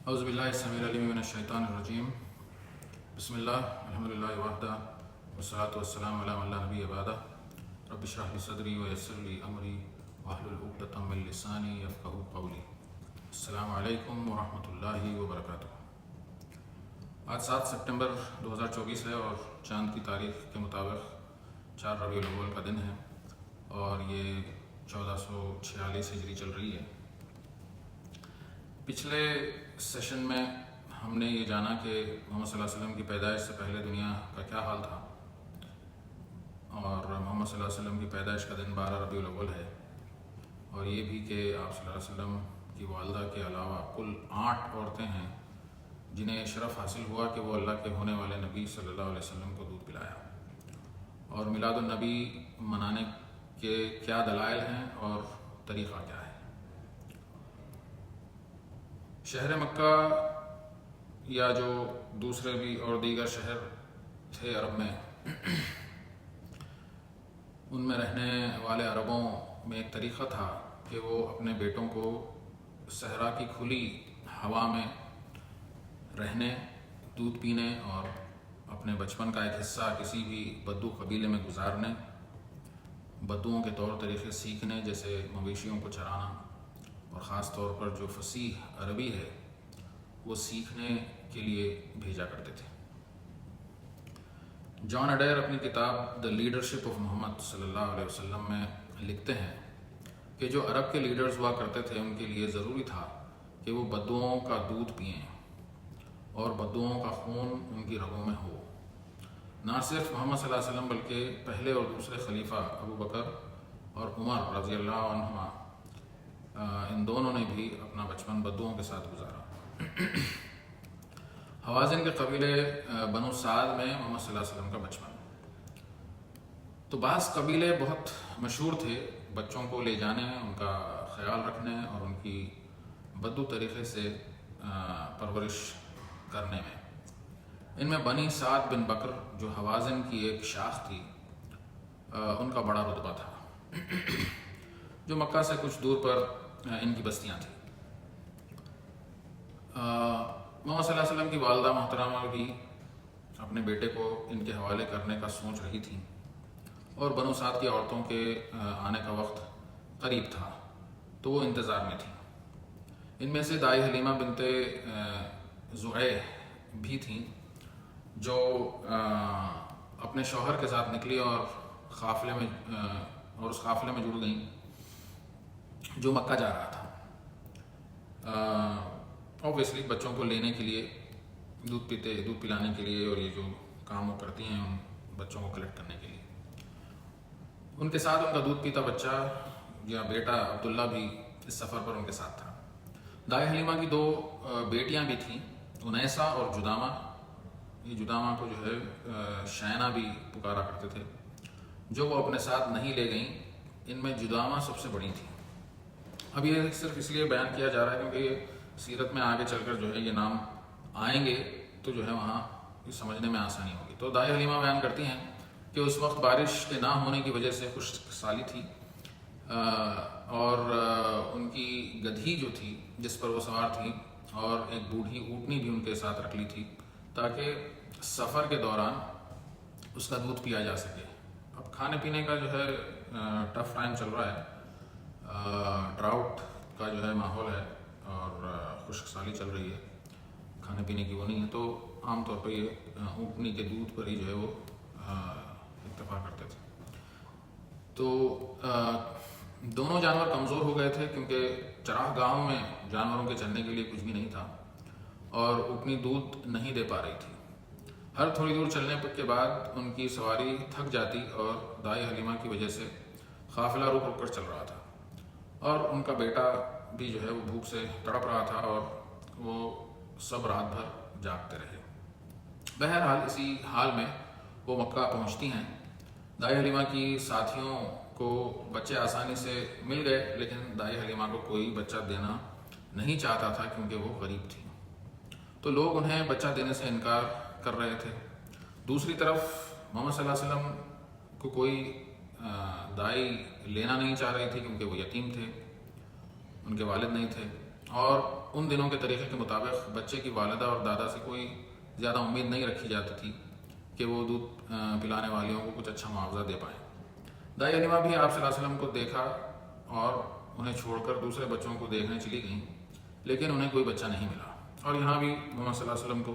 اعوذ باللہ السمیع العلیم من الشیطان الرجیم بسم اللہ الحمدللہ وحدہ والصلاۃ والسلام علی من لا نبی بعدہ رب اشرح لی صدری ویسر لی امری واحلل عقدۃ من لسانی یفقہوا قولی۔ السلام علیکم ورحمۃ اللہ وبرکاتہ۔ آج 7 سپٹمبر 2024 ہے اور چاند کی تاریخ کے مطابق 4 ربیع الاول کا دن ہے اور یہ 1446 ہجری چل رہی ہے۔ پچھلے سیشن میں ہم نے یہ جانا کہ محمد صلی اللہ علیہ وسلم کی پیدائش سے پہلے دنیا کا کیا حال تھا، اور محمد صلی اللہ علیہ وسلم کی پیدائش کا دن 12 ربیع الاول ہے، اور یہ بھی کہ آپ صلی اللہ علیہ وسلم کی والدہ کے علاوہ کل 8 عورتیں ہیں جنہیں شرف حاصل ہوا کہ وہ اللہ کے ہونے والے نبی صلی اللہ علیہ وسلم کو دودھ پلایا۔ اور میلاد النبی منانے کے کیا دلائل ہیں اور طریقہ کیا ہے۔ شہر مکہ یا جو دوسرے بھی اور دیگر شہر تھے عرب میں، ان میں رہنے والے عربوں میں ایک طریقہ تھا کہ وہ اپنے بیٹوں کو صحرا کی کھلی ہوا میں رہنے، دودھ پینے اور اپنے بچپن کا ایک حصہ کسی بھی بدو قبیلے میں گزارنے، بدوؤں کے طور طریقے سیکھنے جیسے مویشیوں کو چرانا، اور خاص طور پر جو فصیح عربی ہے وہ سیکھنے کے لیے بھیجا کرتے تھے۔ جان اڈیر اپنی کتاب دا لیڈرشپ آف محمد صلی اللہ علیہ وسلم میں لکھتے ہیں کہ جو عرب کے لیڈرز ہوا کرتے تھے ان کے لیے ضروری تھا کہ وہ بدوؤں کا دودھ پئیں اور بدوؤں کا خون ان کی رگوں میں ہو۔ نہ صرف محمد صلی اللہ علیہ وسلم بلکہ پہلے اور دوسرے خلیفہ ابو بکر اور عمر رضی اللہ عنہما، ان دونوں نے بھی اپنا بچپن بدوؤں کے ساتھ گزارا۔ حوازن کے قبیلے بنو سعد میں محمد صلی اللہ علیہ وسلم کا بچپن، تو بعض قبیلے بہت مشہور تھے بچوں کو لے جانے، ان کا خیال رکھنے اور ان کی بدو طریقے سے پرورش کرنے میں۔ ان میں بنی سعد بن بکر جو حوازن کی ایک شاخ تھی، ان کا بڑا رتبہ تھا، جو مکہ سے کچھ دور پر ان کی بستیاں تھیں۔ محمد صلی اللہ علیہ وسلم کی والدہ محترمہ بھی اپنے بیٹے کو ان کے حوالے کرنے کا سوچ رہی تھیں، اور بنو سعد کی عورتوں کے آنے کا وقت قریب تھا تو وہ انتظار میں تھیں۔ ان میں سے دائی حلیمہ بنت زعیع بھی تھیں جو اپنے شوہر کے ساتھ نکلی اور اس قافلے میں جڑ گئیں جو مکہ جا رہا تھا، اوبویسلی بچوں کو لینے کے لیے، دودھ پلانے کے لیے، اور یہ جو کام وہ کرتی ہیں ان بچوں کو کلیکٹ کرنے کے لیے۔ ان کے ساتھ ان کا دودھ پیتا بچہ یا بیٹا عبداللہ بھی اس سفر پر ان کے ساتھ تھا۔ دائی حلیمہ کی 2 بیٹیاں بھی تھیں، انیسہ اور جدامہ۔ یہ جدامہ کو جو ہے شائنہ بھی پکارا کرتے تھے، جو وہ اپنے ساتھ نہیں لے گئیں۔ ان میں جدامہ سب سے بڑی تھی۔ اب یہ صرف اس لیے بیان کیا جا رہا ہے کیونکہ یہ سیرت میں آگے چل کر جو ہے یہ نام آئیں گے تو جو ہے وہاں یہ سمجھنے میں آسانی ہوگی۔ تو دائی حلیمہ بیان کرتی ہیں کہ اس وقت بارش کے نہ ہونے کی وجہ سے خشک سالی تھی، اور ان کی گدھی جو تھی جس پر وہ سوار تھی، اور ایک بوڑھی اونٹنی بھی ان کے ساتھ رکھ لی تھی تاکہ سفر کے دوران اس کا دودھ پیا جا سکے۔ اب کھانے پینے کا جو ہے ٹف ٹائم چل رہا ہے، ڈراؤٹ کا جو ہے ماحول ہے اور خشک سالی چل رہی ہے، کھانے پینے کی وہ نہیں ہے، تو عام طور پہ یہ اونٹنی کے دودھ پر ہی جو ہے وہ اکتفا کرتے تھے۔ تو دونوں جانور کمزور ہو گئے تھے کیونکہ چراہ گاہوں میں جانوروں کے چلنے کے لیے کچھ بھی نہیں تھا، اور اونٹنی دودھ نہیں دے پا رہی تھی۔ ہر تھوڑی دور چلنے کے بعد ان کی سواری تھک جاتی اور دائی حلیمہ کی وجہ سے قافلہ رک رک کر چل رہا تھا، اور ان کا بیٹا بھی جو ہے وہ بھوک سے تڑپ رہا تھا، اور وہ سب رات بھر جاگتے رہے۔ بہرحال اسی حال میں وہ مکہ پہنچتی ہیں۔ دائی حلیمہ کی ساتھیوں کو بچے آسانی سے مل گئے، لیکن دائی حلیمہ کو کوئی بچہ دینا نہیں چاہتا تھا کیونکہ وہ غریب تھی، تو لوگ انہیں بچہ دینے سے انکار کر رہے تھے۔ دوسری طرف محمد صلی اللہ علیہ وسلم کو کوئی دائی لینا نہیں چاہ رہی تھی کیونکہ وہ یتیم تھے، ان کے والد نہیں تھے، اور ان دنوں کے طریقے کے مطابق بچے کی والدہ اور دادا سے کوئی زیادہ امید نہیں رکھی جاتی تھی کہ وہ دودھ پلانے والیوں کو کچھ اچھا معاوضہ دے پائیں۔ دائی حلیمہ بھی آپ صلی اللہ علیہ وسلم کو دیکھا اور انہیں چھوڑ کر دوسرے بچوں کو دیکھنے چلی گئیں، لیکن انہیں کوئی بچہ نہیں ملا، اور یہاں بھی محمد صلی اللہ علیہ وسلم کو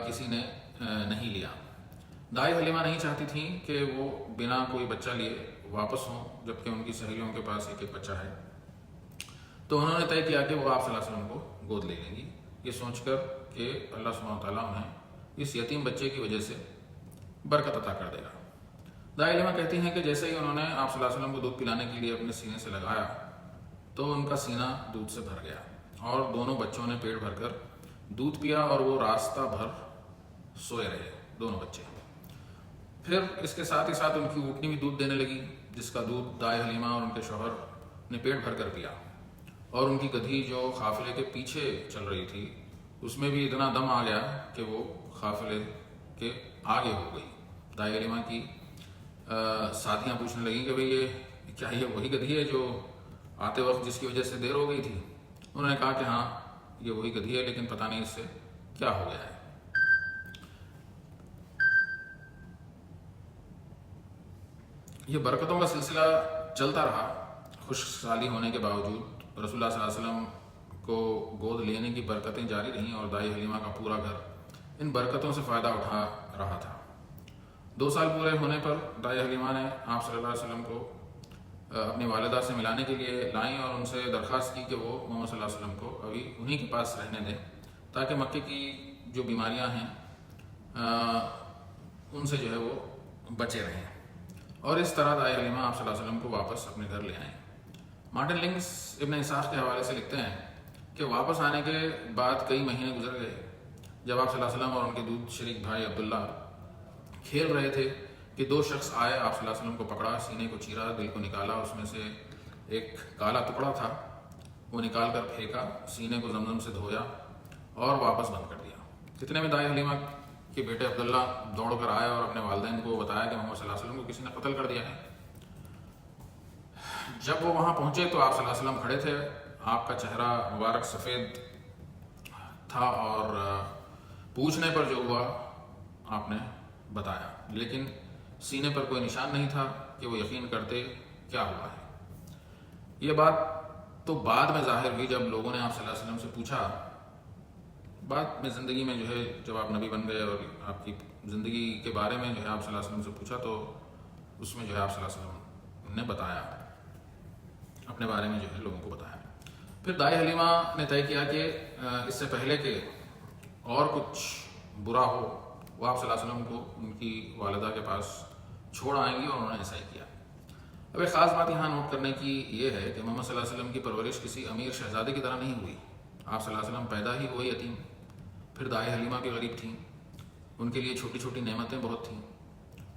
کسی نے نہیں لیا۔ دائی حلیمہ نہیں چاہتی تھیں کہ وہ بنا کوئی بچہ لیے واپس ہوں، جبکہ ان کی سہیلیوں کے پاس ایک بچہ ہے، تو انہوں نے طے کیا کہ وہ آپ صلی اللہ علیہ وسلم کو گود لے لیں گی، یہ سوچ کر کہ اللہ سبحانہ و تعالیٰ انہیں اس یتیم بچے کی وجہ سے برکت عطا کر دے گا۔ دائی حلیمہ کہتی ہیں کہ جیسے ہی انہوں نے آپ صلی اللہ علیہ وسلم کو دودھ پلانے کے لیے اپنے سینے سے لگایا تو ان کا سینہ دودھ سے بھر گیا، اور دونوں بچوں نے پیٹ بھر کر دودھ پیا، اور وہ راستہ بھر سوئے رہے دونوں بچے۔ پھر اس کے ساتھ ہی ساتھ ان کی اونٹنی بھی دودھ دینے لگی، جس کا دودھ دائی حلیمہ اور ان کے شوہر نے پیٹ بھر کر پیا، اور ان کی گدھی جو قافلے کے پیچھے چل رہی تھی اس میں بھی اتنا دم آ گیا کہ وہ قافلے کے آگے ہو گئی۔ دائی حلیمہ کی ساتھیاں پوچھنے لگیں کہ بھئی یہ وہی گدھی ہے جو آتے وقت جس کی وجہ سے دیر ہو گئی تھی؟ انہوں نے کہا کہ ہاں یہ وہی گدھی ہے، لیکن پتہ نہیں اس سے کیا ہو گیا ہے۔ یہ برکتوں کا سلسلہ چلتا رہا۔ خشک سالی ہونے کے باوجود رسول اللہ صلی اللہ علیہ وسلم کو گود لینے کی برکتیں جاری رہیں، اور دائی حلیمہ کا پورا گھر ان برکتوں سے فائدہ اٹھا رہا تھا۔ 2 سال پورے ہونے پر دائی حلیمہ نے آپ صلی اللہ علیہ وسلم کو اپنی والدہ سے ملانے کے لیے لائیں، اور ان سے درخواست کی کہ وہ محمد صلی اللہ علیہ وسلم کو ابھی انہی کے پاس رہنے دیں، تاکہ مکے کی جو بیماریاں ہیں ان سے جو ہے وہ بچے رہیں، اور اس طرح دائی حلیمہ آپ صلی اللہ علیہ وسلم کو واپس اپنے گھر لے آئیں۔ مارٹن لنکس ابن اسحاق کے حوالے سے لکھتے ہیں کہ واپس آنے کے بعد کئی مہینے گزر گئے، جب آپ صلی اللہ علیہ وسلم اور ان کے دودھ شریک بھائی عبداللہ کھیل رہے تھے کہ 2 شخص آئے، آپ صلی اللہ علیہ وسلم کو پکڑا، سینے کو چیرا، دل کو نکالا، اس میں سے ایک کالا ٹکڑا تھا، وہ نکال کر پھینکا، سینے کو زمزم سے دھویا اور واپس بند کر دیا۔ اتنے میں دائی حلیمہ کے بیٹے عبداللہ دوڑ کر آئے اور اپنے والدین کو بتایا کہ محمد صلی اللہ علیہ وسلم کو کسی نے قتل کر دیا ہے۔ جب وہ وہاں پہنچے تو آپ صلی اللہ علیہ وسلم کھڑے تھے، آپ کا چہرہ مبارک سفید تھا، اور پوچھنے پر جو ہوا آپ نے بتایا، لیکن سینے پر کوئی نشان نہیں تھا کہ وہ یقین کرتے کیا ہوا ہے۔ یہ بات تو بعد میں ظاہر ہوئی جب لوگوں نے آپ صلی اللہ علیہ وسلم سے پوچھا، بعد میں زندگی میں جو ہے جب آپ نبی بن گئے اور آپ کی زندگی کے بارے میں جو ہے آپ صلی اللہ علیہ وسلم سے پوچھا، تو اس میں جو ہے آپ صلی اللہ علیہ وسلم نے بتایا، اپنے بارے میں جو ہے لوگوں کو بتایا۔ پھر دائی حلیمہ نے طے کیا کہ اس سے پہلے کہ اور کچھ برا ہو، وہ آپ صلی اللہ علیہ وسلم کو ان کی والدہ کے پاس چھوڑ آئیں گی، اور انہوں نے ایسا ہی کیا۔ اب ایک خاص بات یہاں نوٹ کرنے کی یہ ہے کہ محمد صلی اللہ علیہ وسلم کی پرورش کسی امیر شہزادے کی طرح نہیں ہوئی۔ آپ صلی اللہ علیہ وسلم پیدا ہی ہوئے یتیم، پھر دائی حلیمہ بھی غریب تھیں، ان کے لیے چھوٹی چھوٹی نعمتیں بہت تھیں،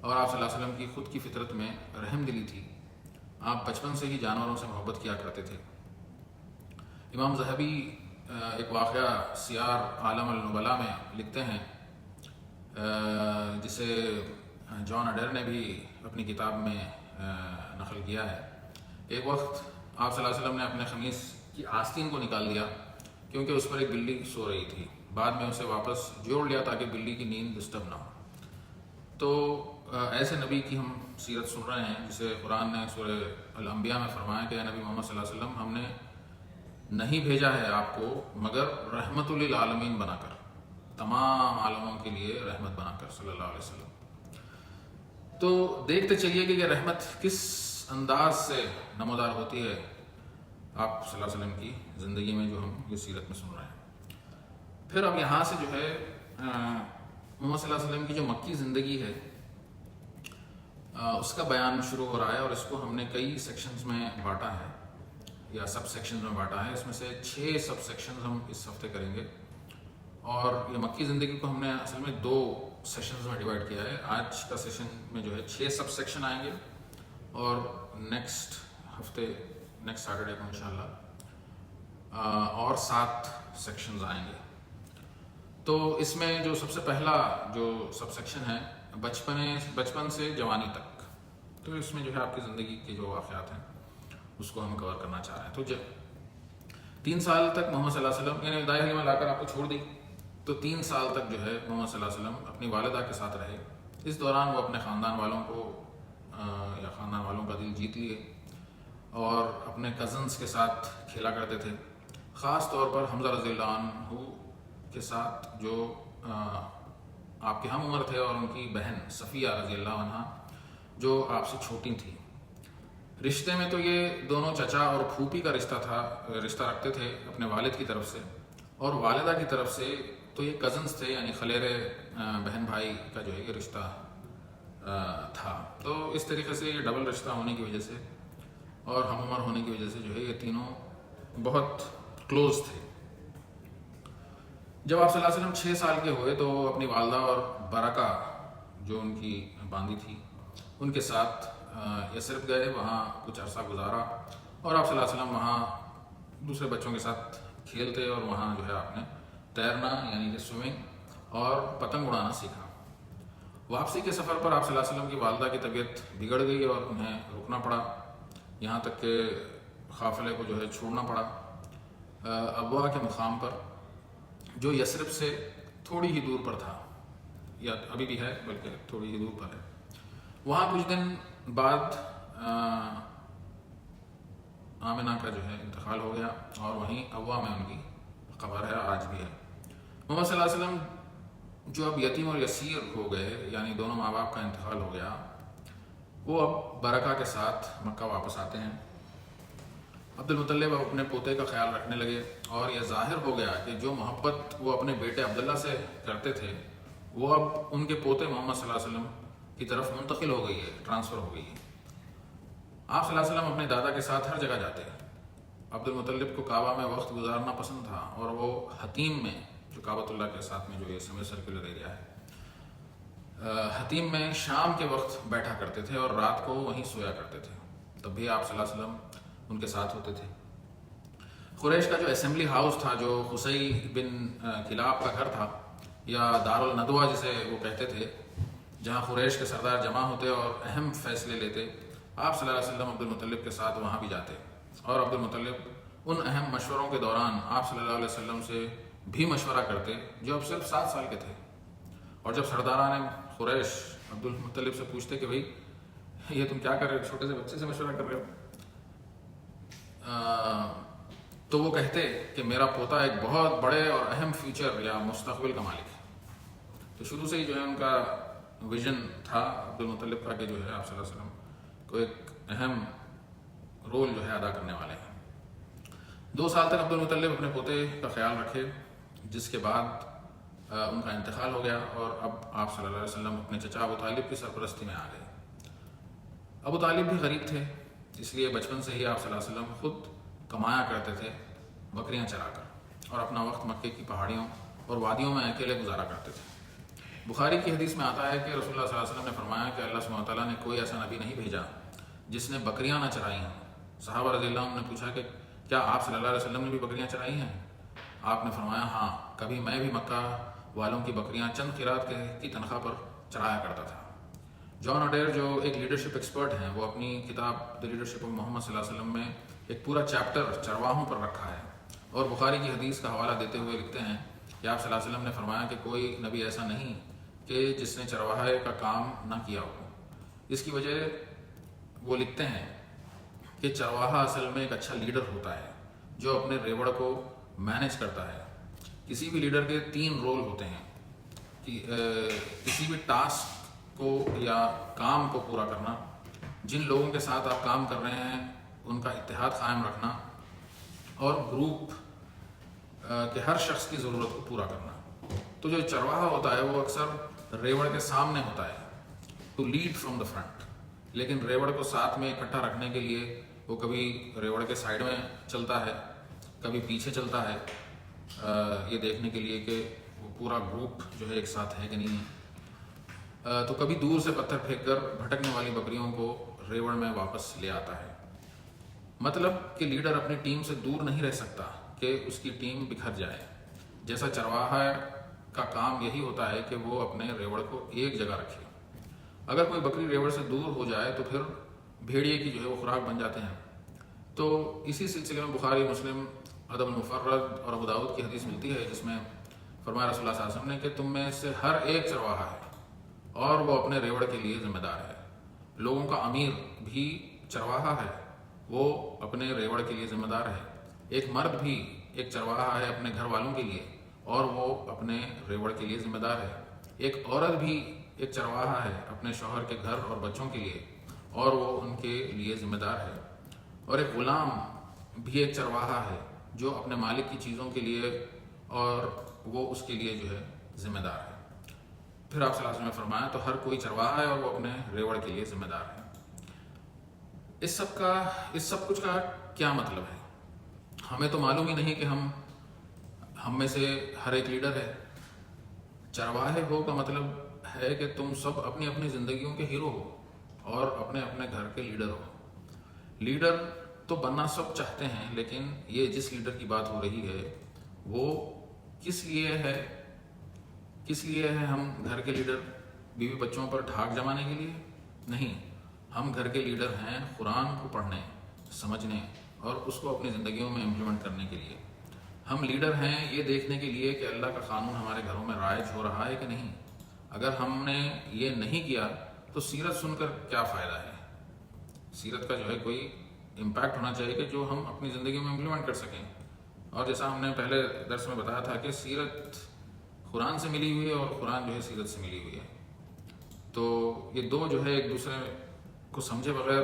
اور آپ صلی اللہ علیہ وسلم کی خود کی فطرت میں رحم دلی تھی۔ آپ بچپن سے ہی جانوروں سے محبت کیا کرتے تھے۔ امام ذہبی ایک واقعہ سیار عالم النبلاء میں لکھتے ہیں، جسے جان اڈیر نے بھی اپنی کتاب میں نقل کیا ہے۔ ایک وقت آپ صلی اللہ علیہ وسلم نے اپنے قمیص کی آستین کو نکال دیا کیونکہ اس پر ایک بلی سو رہی تھی، بعد میں اسے واپس جوڑ لیا تاکہ بلی کی نیند ڈسٹرب نہ ہو۔ تو ایسے نبی کی ہم سیرت سن رہے ہیں جسے قرآن نے سورہ الانبیاء میں فرمایا کہ اے نبی محمد صلی اللہ علیہ وسلم، ہم نے نہیں بھیجا ہے آپ کو مگر رحمت للعالمین بنا کر، تمام عالموں کے لیے رحمت بنا کر، صلی اللہ علیہ وسلم۔ تو دیکھتے چلیے کہ یہ رحمت کس انداز سے نمودار ہوتی ہے آپ صلی اللہ علیہ وسلم کی زندگی میں، جو ہم یہ سیرت میں سن رہے ہیں۔ پھر اب یہاں سے جو ہے محمد صلی اللہ علیہ وسلم کی جو مکی زندگی ہے اس کا بیان شروع ہو رہا ہے، اور اس کو ہم نے کئی سیکشنز میں بانٹا ہے، یا سب سیکشنز میں بانٹا ہے۔ اس میں سے 6 سب سیکشنز ہم اس ہفتے کریں گے، اور یہ مکی زندگی کو ہم نے اصل میں 2 سیشنز میں ڈیوائڈ کیا ہے۔ آج کا سیشن میں جو ہے 6 سب سیکشن آئیں گے، اور نیکسٹ ہفتے نیکسٹ سیٹرڈے کو انشاءاللہ اور 7 سیکشنز آئیں گے۔ تو اس میں جو سب سے پہلا جو سب سیکشن ہے بچپن سے جوانی تک، تو اس میں جو ہے آپ کی زندگی کے جو واقعات ہیں اس کو ہم کور کرنا چاہ رہے ہیں۔ تو 3 سال تک محمد صلی اللہ علیہ وسلم یعنی دائیں حلیمہ لا کر آپ کو چھوڑ دی تو 3 سال تک جو ہے محمد صلی اللہ علیہ وسلم اپنی والدہ کے ساتھ رہے. اس دوران وہ اپنے خاندان والوں کو یا خاندان والوں کا دل جیت لیے اور اپنے کزنس کے ساتھ کھیلا کرتے تھے. خاص طور پر حمزہ رضی اللہ عنہ کے ساتھ جو آپ کے ہم عمر تھے اور ان کی بہن صفیہ رضی اللہ عنہ جو آپ سے چھوٹی تھی. رشتے میں تو یہ دونوں چچا اور پھوپھی کا رشتہ رکھتے تھے اپنے والد کی طرف سے, اور والدہ کی طرف سے تو یہ کزنس تھے یعنی خلیرے بہن بھائی کا جو ہے یہ رشتہ تھا. تو اس طریقے سے یہ ڈبل رشتہ ہونے کی وجہ سے اور ہم عمر ہونے کی وجہ سے جو ہے یہ تینوں بہت کلوز تھے. جب آپ صلی اللہ علیہ وسلم 6 سال کے ہوئے تو اپنی والدہ اور برکہ جو ان کی باندھی تھی ان کے ساتھ یثرب گئے, وہاں کچھ عرصہ گزارا اور آپ صلی اللہ علیہ وسلم وہاں دوسرے بچوں کے ساتھ کھیلتے اور وہاں جو ہے آپ نے تیرنا یعنی کہ سوئمنگ اور پتنگ اڑانا سیکھا. واپسی کے سفر پر آپ صلی اللہ علیہ وسلم کی والدہ کی طبیعت بگڑ گئی اور انہیں رکنا پڑا, یہاں تک کہ قافلے کو جو ہے چھوڑنا پڑا. ابوا کے مقام پر جو یثرب سے تھوڑی ہی دور پر تھا, یا ابھی بھی ہے بلکہ تھوڑی ہی دور پر ہے, وہاں کچھ دن بعد آمنہ کا جو ہے انتقال ہو گیا اور وہیں ابوا میں ان کی قبر ہے, آج بھی ہے. محمد صلی اللہ علیہ وسلم جو اب یتیم اور یسیر ہو گئے یعنی دونوں ماں باپ کا انتقال ہو گیا, وہ اب برکہ کے ساتھ مکہ واپس آتے ہیں. عبد المطلب اب اپنے پوتے کا خیال رکھنے لگے اور یہ ظاہر ہو گیا کہ جو محبت وہ اپنے بیٹے عبداللہ سے کرتے تھے وہ اب ان کے پوتے محمد صلی اللہ علیہ وسلم کی طرف منتقل ہو گئی ہے, ٹرانسفر ہو گئی ہے. آپ صلی اللہ علیہ وسلم اپنے دادا کے ساتھ ہر جگہ جاتے ہیں. عبد المطلب کو کعبہ میں وقت گزارنا پسند تھا اور وہ حتیم میں جو کعبۃ اللہ کے ساتھ میں جو یہ سیمی سرکولر ایریا ہے, حتیم میں شام کے وقت بیٹھا کرتے تھے اور رات کو وہیں سویا کرتے تھے. تب بھی آپ صلی اللہ علیہ وسلم ان کے ساتھ ہوتے تھے. قریش کا جو اسمبلی ہاؤس تھا جو خصی بن کلاب کا گھر تھا یا دار الندوہ جسے وہ کہتے تھے, جہاں قریش کے سردار جمع ہوتے اور اہم فیصلے لیتے, آپ صلی اللہ علیہ وسلم عبد المطلب کے ساتھ وہاں بھی جاتے اور عبد المطلب ان اہم مشوروں کے دوران آپ صلی اللہ علیہ وسلم سے بھی مشورہ کرتے جو اب صرف 7 سال کے تھے. اور جب سرداران قریش عبد المطلب سے پوچھتے کہ بھئی یہ تم کیا کر رہے ہو, چھوٹے سے بچے سے مشورہ کر رہے ہو, تو وہ کہتے کہ میرا پوتا ایک بہت بڑے اور اہم فیوچر یا مستقبل کا مالک ہے. تو شروع سے ہی جو ہے ان کا ویژن تھا عبد المطلب کا کہ جو ہے آپ صلی اللہ علیہ وسلم کو ایک اہم رول جو ہے ادا کرنے والے ہیں. 2 سال تک عبد المطلب اپنے پوتے کا خیال رکھے, جس کے بعد ان کا انتقال ہو گیا اور اب آپ صلی اللہ علیہ وسلم اپنے چچا ابو طالب کی سرپرستی میں آ گئے. ابو طالب بھی غریب تھے, اس لیے بچپن سے ہی آپ صلی اللہ علیہ وسلم خود کمایا کرتے تھے بکریاں چرا کر اور اپنا وقت مکے کی پہاڑیوں اور وادیوں میں اکیلے گزارا کرتے تھے. بخاری کی حدیث میں آتا ہے کہ رسول اللہ صلی اللہ علیہ وسلم نے فرمایا کہ اللہ سبحانہ وتعالیٰ نے کوئی ایسا نبی نہیں بھیجا جس نے بکریاں نہ چرائی ہیں. صحابہ رضی اللہ عنہ نے پوچھا کہ کیا آپ صلی اللہ علیہ وسلم نے بھی بکریاں چرائی ہیں؟ آپ نے فرمایا ہاں, کبھی میں بھی مکہ والوں کی بکریاں چند قیراط کی تنخواہ پر چرایا کرتا تھا. جان اڈیر جو ایک لیڈرشپ ایکسپرٹ ہیں, وہ اپنی کتاب دی لیڈرشپ آف محمد صلی اللہ علیہ وسلم میں ایک پورا چیپٹر چرواہوں پر رکھا ہے اور بخاری کی حدیث کا حوالہ دیتے ہوئے لکھتے ہیں کہ آپ صلی اللہ علیہ وسلم نے فرمایا کہ کوئی نبی ایسا نہیں کہ جس نے چرواہے کا کام نہ کیا ہو. اس کی وجہ وہ لکھتے ہیں کہ چرواہا اصل میں ایک اچھا لیڈر ہوتا ہے جو اپنے ریوڑ کو مینیج کرتا ہے. کسی بھی لیڈر کے 3 رول ہوتے ہیں کہ کسی بھی ٹاسک کو یا کام کو پورا کرنا, جن لوگوں کے ساتھ آپ کام کر رہے ہیں ان کا اتحاد قائم رکھنا, اور گروپ کے ہر شخص کی ضرورت کو پورا کرنا. تو جو چرواہا ہوتا ہے وہ اکثر ریوڑ کے سامنے ہوتا ہے, to lead from the front, لیکن ریوڑ کو ساتھ میں اکٹھا رکھنے کے لیے وہ کبھی ریوڑ کے سائڈ میں چلتا ہے, کبھی پیچھے چلتا ہے, یہ دیکھنے کے لیے کہ وہ پورا گروپ جو ہے ایک ساتھ ہے کہ نہیں ہے. تو کبھی دور سے پتھر پھینک کر بھٹکنے والی بکریوں کو ریوڑ میں واپس لے آتا ہے. مطلب کہ لیڈر اپنی ٹیم سے دور نہیں رہ سکتا کہ اس کی ٹیم بکھر جائے. جیسا چرواہا کا کام یہی ہوتا ہے کہ وہ اپنے ریوڑ کو ایک جگہ رکھے. اگر کوئی بکری ریوڑ سے دور ہو جائے تو پھر بھیڑیے کی جو ہے وہ خوراک بن جاتے ہیں. تو اسی سلسلے میں بخاری مسلم ادب المفرد اور ابو داؤد کی حدیث ملتی ہے جس میں فرمایا رسول اللہ صلی اللہ علیہ وسلم نے کہ تم میں سے ہر ایک چرواہا ہے اور وہ اپنے ریوڑ کے لیے ذمہ دار ہے. لوگوں کا امیر بھی چرواہا ہے، وہ اپنے ریوڑ کے لیے ذمہ دار ہے. ایک مرد بھی ایک چرواہا ہے اپنے گھر والوں کے لیے اور وہ اپنے ریوڑ کے لیے ذمہ دار ہے. ایک عورت بھی ایک چرواہا ہے اپنے شوہر کے گھر اور بچوں کے لیے اور وہ ان کے لیے ذمہ دار ہے. اور ایک غلام بھی ایک چرواہا ہے جو اپنے مالک کی چیزوں کے لیے اور وہ اس کے لیے جو ہے ذمہ دار ہے. پھر آپ صلی اللہ علیہ وسلم نے فرمایا تو ہر کوئی چرواہا ہے اور وہ اپنے ریوڑ کے لیے ذمہ دار ہے. اس سب کچھ کا کیا مطلب ہے؟ ہمیں تو معلوم ہی نہیں کہ ہم میں سے ہر ایک لیڈر ہے. چرواہے ہو کا مطلب ہے کہ تم سب اپنی اپنی زندگیوں کے ہیرو ہو اور اپنے اپنے گھر کے لیڈر ہو. لیڈر تو بننا سب چاہتے ہیں، لیکن یہ جس لیڈر کی بات ہو رہی ہے وہ کس لیے ہے ہم گھر کے لیڈر بیوی بچوں پر ٹھاک جمانے کے لیے نہیں. ہم گھر کے لیڈر ہیں قرآن کو پڑھنے، سمجھنے اور اس کو اپنی زندگیوں میں امپلیمنٹ کرنے کے لیے. ہم لیڈر ہیں یہ دیکھنے کے لیے کہ اللہ کا قانون ہمارے گھروں میں رائج ہو رہا ہے کہ نہیں. اگر ہم نے یہ نہیں کیا تو سیرت سن کر کیا فائدہ ہے؟ سیرت کا جو ہے کوئی امپیکٹ ہونا چاہیے کہ جو ہم اپنی زندگی میں امپلیمنٹ کر سکیں. اور جیسا ہم نے پہلے درس میں بتایا تھا کہ سیرت قرآن سے ملی ہوئی ہے اور قرآن جو ہے سیرت سے ملی ہوئی ہے. تو یہ دو جو ہے ایک دوسرے کو سمجھے بغیر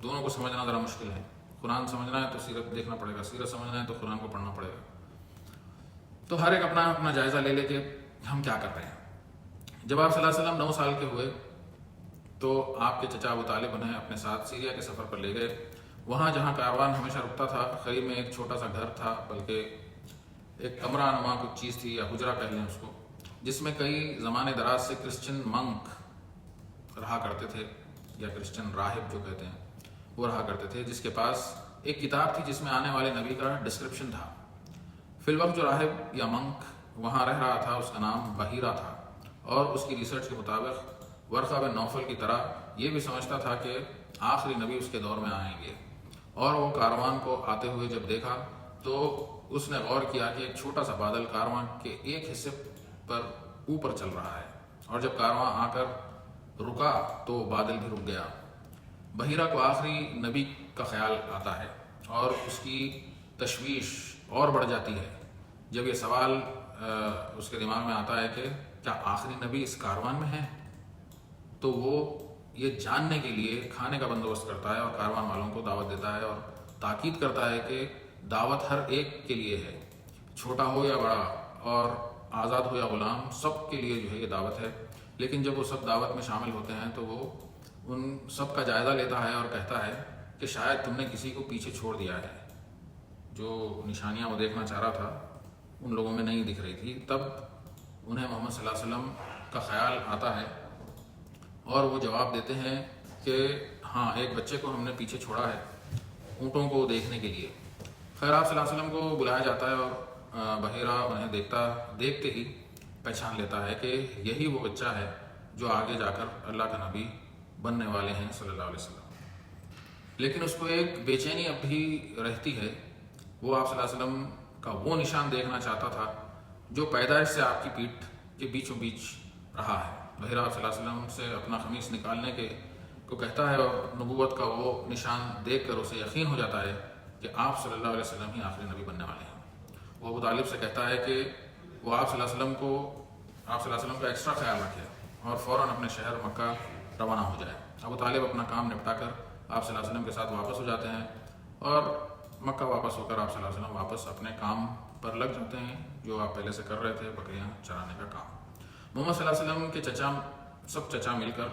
دونوں کو سمجھنا ذرا مشکل ہے. قرآن سمجھنا ہے تو سیرت دیکھنا پڑے گا، سیرت سمجھنا ہے تو قرآن کو پڑھنا پڑے گا. تو ہر ایک اپنا جائزہ لے لے کہ ہم کیا کر رہے ہیں. جب آپ صلی اللہ علیہ وسلم 9 سال کے ہوئے تو آپ کے چچا ابو طالب انہیں اپنے ساتھ سیریا کے سفر پر لے گئے. وہاں جہاں کاروان ہمیشہ رکتا تھا قریب میں ایک چھوٹا سا گھر تھا، بلکہ ایک کمرہ نما کچھ چیز تھی یا حجرہ کہہ لیں اس کو، جس میں کئی زمانے دراز سے کرسچن منک رہا کرتے تھے یا کرسچن راہب جو کہتے ہیں وہ رہا کرتے تھے، جس کے پاس ایک کتاب تھی جس میں آنے والے نبی کا ڈسکرپشن تھا. فی الوقت جو راہب یا منک وہاں رہ رہا تھا اس کا نام بحیرہ تھا اور اس کی ریسرچ کے مطابق ورقہ بن نوفل کی طرح یہ بھی سمجھتا تھا کہ آخری نبی اس کے دور میں آئیں گے. اور وہ کاروان کو آتے ہوئے جب دیکھا تو اس نے غور کیا کہ ایک چھوٹا سا بادل کاروان کے ایک حصے پر اوپر چل رہا ہے، اور جب کاروان آ کر رکا تو بادل بھی رک گیا. بحیرہ کو آخری نبی کا خیال آتا ہے اور اس کی تشویش اور بڑھ جاتی ہے جب یہ سوال اس کے دماغ میں آتا ہے کہ کیا آخری نبی اس کاروان میں ہے. تو وہ یہ جاننے کے لیے کھانے کا بندوبست کرتا ہے اور کاروان والوں کو دعوت دیتا ہے اور تاکید کرتا ہے کہ دعوت ہر ایک کے لیے ہے، چھوٹا ہو یا بڑا اور آزاد ہو یا غلام، سب کے لیے جو ہے یہ دعوت ہے. لیکن جب وہ سب دعوت میں شامل ہوتے ہیں تو وہ ان سب کا جائزہ لیتا ہے اور کہتا ہے کہ شاید تم نے کسی کو پیچھے چھوڑ دیا ہے. جو نشانیاں وہ دیکھنا چاہ رہا تھا ان لوگوں میں نہیں دکھ رہی تھی. تب انہیں محمد صلی اللہ علیہ وسلم کا خیال آتا ہے اور وہ جواب دیتے ہیں کہ ہاں ایک بچے کو ہم نے پیچھے چھوڑا ہے اونٹوں کو دیکھنے کے لیے. خیر آپ صلی اللہ علیہ وسلم کو بلایا جاتا ہے اور بحیرہ انہیں دیکھتے ہی پہچان لیتا ہے کہ یہی وہ بچہ ہے جو آگے جا کر اللہ کا نبی بننے والے ہیں صلی اللہ علیہ وسلم. لیکن اس کو ایک بے چینی اب بھی رہتی ہے. وہ آپ صلی اللہ علیہ وسلم کا وہ نشان دیکھنا چاہتا تھا جو پیدائش سے آپ کی پیٹھ کے بیچوں بیچ رہا ہے. بحیرہ آپ صلی اللہ علیہ وسلم سے اپنا قمیص نکالنے کو کہتا ہے اور نبوت کا وہ نشان دیکھ کر اسے یقین ہو جاتا ہے کہ آپ صلی اللہ علیہ وسلم ہی آخری نبی بننے والے ہیں. وہ ابو طالب سے کہتا ہے کہ وہ آپ صلی اللہ علیہ وسلم کا ایکسٹرا خیال رکھے اور فوراً اپنے شہر مکہ روانہ ہو جائے. ابو طالب اپنا کام نپٹا کر آپ صلی اللہ علیہ وسلم کے ساتھ واپس ہو جاتے ہیں اور مکہ واپس ہو کر آپ صلی اللہ علیہ وسلم واپس اپنے کام پر لگ جاتے ہیں جو آپ پہلے سے کر رہے تھے، بکریاں چرانے کا کام. محمد صلی اللہ علیہ وسلم کے چچا مل کر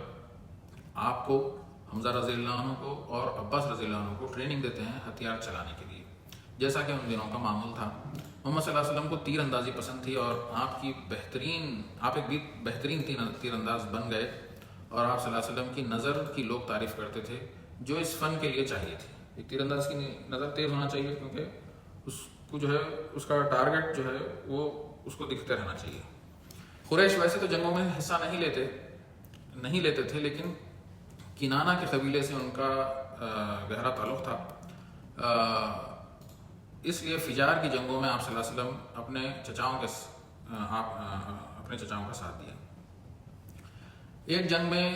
آپ کو، حمزہ رضی اللہ عنہ کو اور عباس رضی اللہ عنہ کو ٹریننگ دیتے ہیں ہتھیار چلانے کے لیے، جیسا کہ ان دنوں کا معمول تھا. محمد صلی اللہ علیہ وسلم کو تیر اندازی پسند تھی اور آپ ایک بہترین تیر انداز بن گئے اور آپ صلی اللہ علیہ وسلم کی نظر کی لوگ تعریف کرتے تھے جو اس فن کے لیے چاہیے تھی. ایک تیر انداز کی نظر تیز ہونا چاہیے کیونکہ اس کو جو ہے اس کا ٹارگٹ جو ہے وہ اس کو دکھتے رہنا چاہیے. قریش ویسے تو جنگوں میں حصہ نہیں لیتے تھے، لیکن کنانہ کے قبیلے سے ان کا گہرا تعلق تھا. اس لیے فجار کی جنگوں میں آپ صلی اللہ علیہ وسلم اپنے چچاؤں کا ساتھ دیا۔ ایک جنگ میں